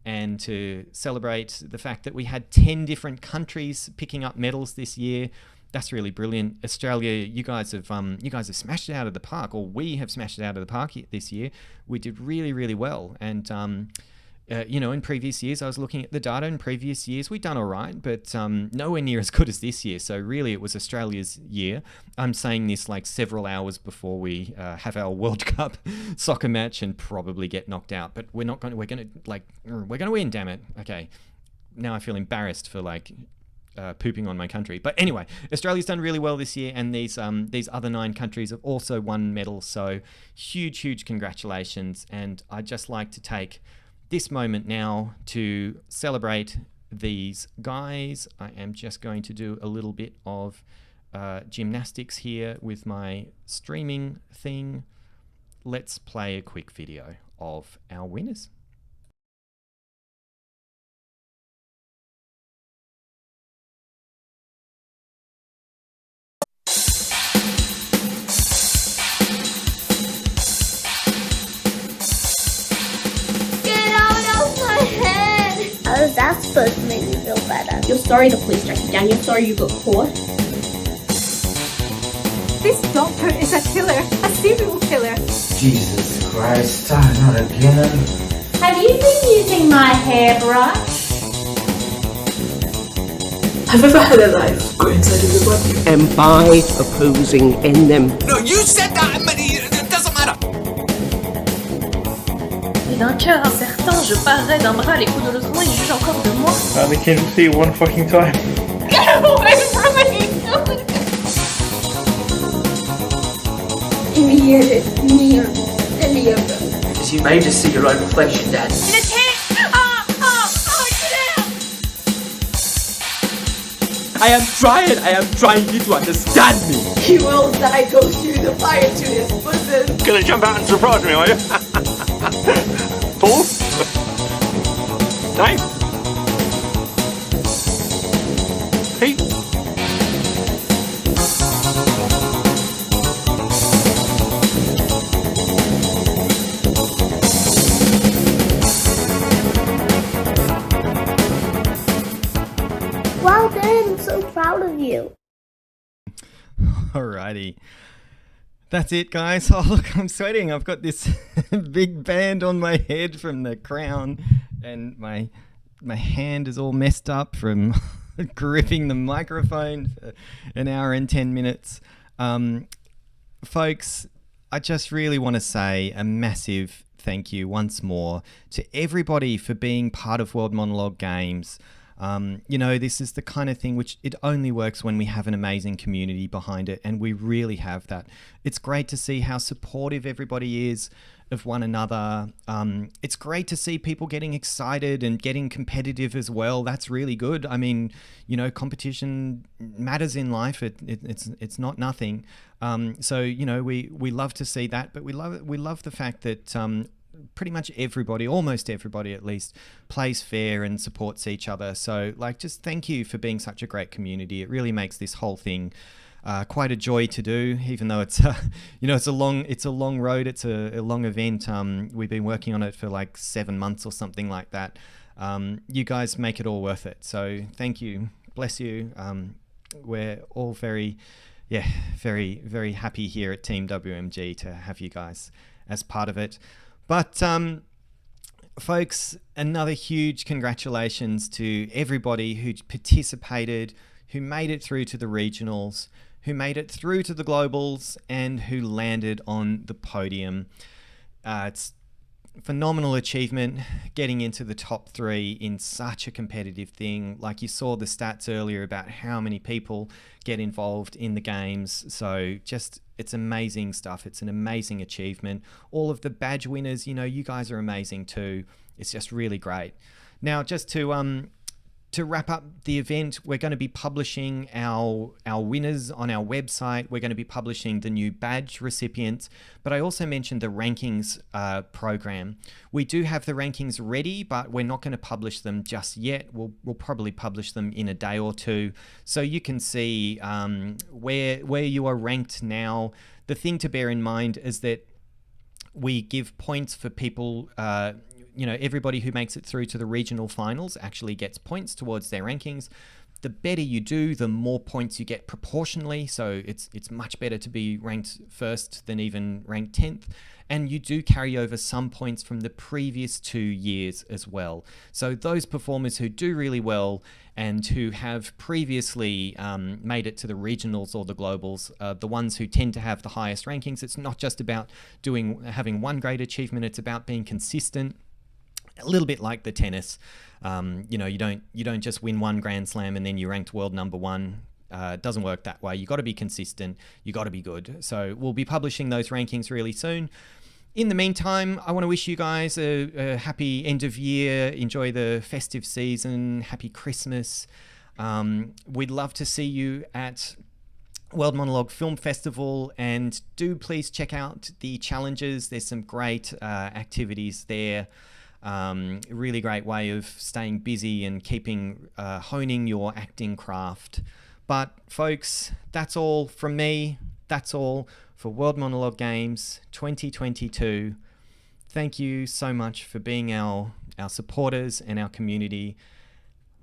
S1: and to celebrate the fact that we had 10 different countries picking up medals this year. That's really brilliant. Australia, you guys have smashed it out of the park, or we have smashed it out of the park this year. We did really, really well. And in previous years, I was looking at the data. In previous years, we've done all right, but nowhere near as good as this year. So really, it was Australia's year. I'm saying this like several hours before we have our World Cup soccer match and probably get knocked out. But we're not going to. We're going to win. Damn it. Okay. Now I feel embarrassed for pooping on my country. But anyway, Australia's done really well this year, and these other 9 countries have also won medals. So huge congratulations. And I'd just like to take this moment now to celebrate these guys. I am just going to do a little bit of gymnastics here with my streaming thing. Let's play a quick video of our winners.
S2: How is that supposed to make me feel better?
S3: You're sorry the police tracked you down. You're sorry you got caught.
S4: This doctor is a killer, a serial killer.
S5: Jesus Christ, not again.
S3: Have you been using my hairbrush?
S6: Have you ever had a life go inside of your body?
S7: And by opposing in them.
S8: No, you said that, it doesn't matter.
S4: Et d'un cœur incertain, je parerai d'un bras les coups de l'autre main, il juge encore de moi.
S6: They came to see you one fucking time.
S4: Get away from me!
S6: Because you made us see your own reflection, Dad.
S8: I am trying you to understand me.
S6: You will die, go through the fire to his bosom.
S9: Gonna jump out and surprise me, are you? Paul? Dave? Pete?
S2: Well done, I'm so proud of you.
S1: Alrighty. That's it, guys. Oh, look, I'm sweating. I've got this big band on my head from the crown, and my hand is all messed up from gripping the microphone for an hour and 10 minutes. Folks, I just really want to say a massive thank you once more to everybody for being part of World Monologue Games. You know, this is the kind of thing which it only works when we have an amazing community behind it, and we really have that. It's great to see how supportive everybody is of one another. It's great to see people getting excited and getting competitive as well. That's really good. I mean, you know, competition matters in life. It's not nothing. So, you know, we love to see that, but we love the fact that pretty much everybody, almost everybody at least, plays fair and supports each other. So, like, just thank you for being such a great community. It really makes this whole thing quite a joy to do, even though it's you know, it's a long road, it's a long event. We've been working on it for like 7 months or something like that. You guys make it all worth it. So thank you, bless you. We're all very very happy here at Team WMG to have you guys as part of it. But folks, another huge congratulations to everybody who participated, who made it through to the regionals, who made it through to the globals, and who landed on the podium. It's phenomenal achievement getting into the top 3 in such a competitive thing. Like, you saw the stats earlier about how many people get involved in the games. So just, it's amazing stuff. It's an amazing achievement. All of the badge winners, you know, you guys are amazing too. It's just really great. Now, just to wrap up the event, we're going to be publishing our winners on our website. We're going to be publishing the new badge recipients, but I also mentioned the rankings program. We do have the rankings ready, but we're not going to publish them just yet. We'll probably publish them in a day or two, so you can see where you are ranked now. The thing to bear in mind is that we give points for people. You know, everybody who makes it through to the regional finals actually gets points towards their rankings. The better you do, the more points you get proportionally. So it's much better to be ranked first than even ranked 10th. And you do carry over some points from the previous 2 years as well. So those performers who do really well and who have previously made it to the regionals or the globals, the ones who tend to have the highest rankings. It's not just about having one great achievement, it's about being consistent. A little bit like the tennis, you know, you don't just win one Grand Slam and then you're ranked world number 1. It doesn't work that way. You got to be consistent. You got to be good. So we'll be publishing those rankings really soon. In the meantime, I want to wish you guys a happy end of year. Enjoy the festive season. Happy Christmas. We'd love to see you at World Monologue Film Festival, and do please check out the challenges. There's some great activities there. Really great way of staying busy and keeping honing your acting craft. But folks, that's all from me. That's all for World Monologue Games 2022. Thank you so much for being our supporters and our community.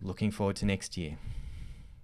S1: Looking forward to next year.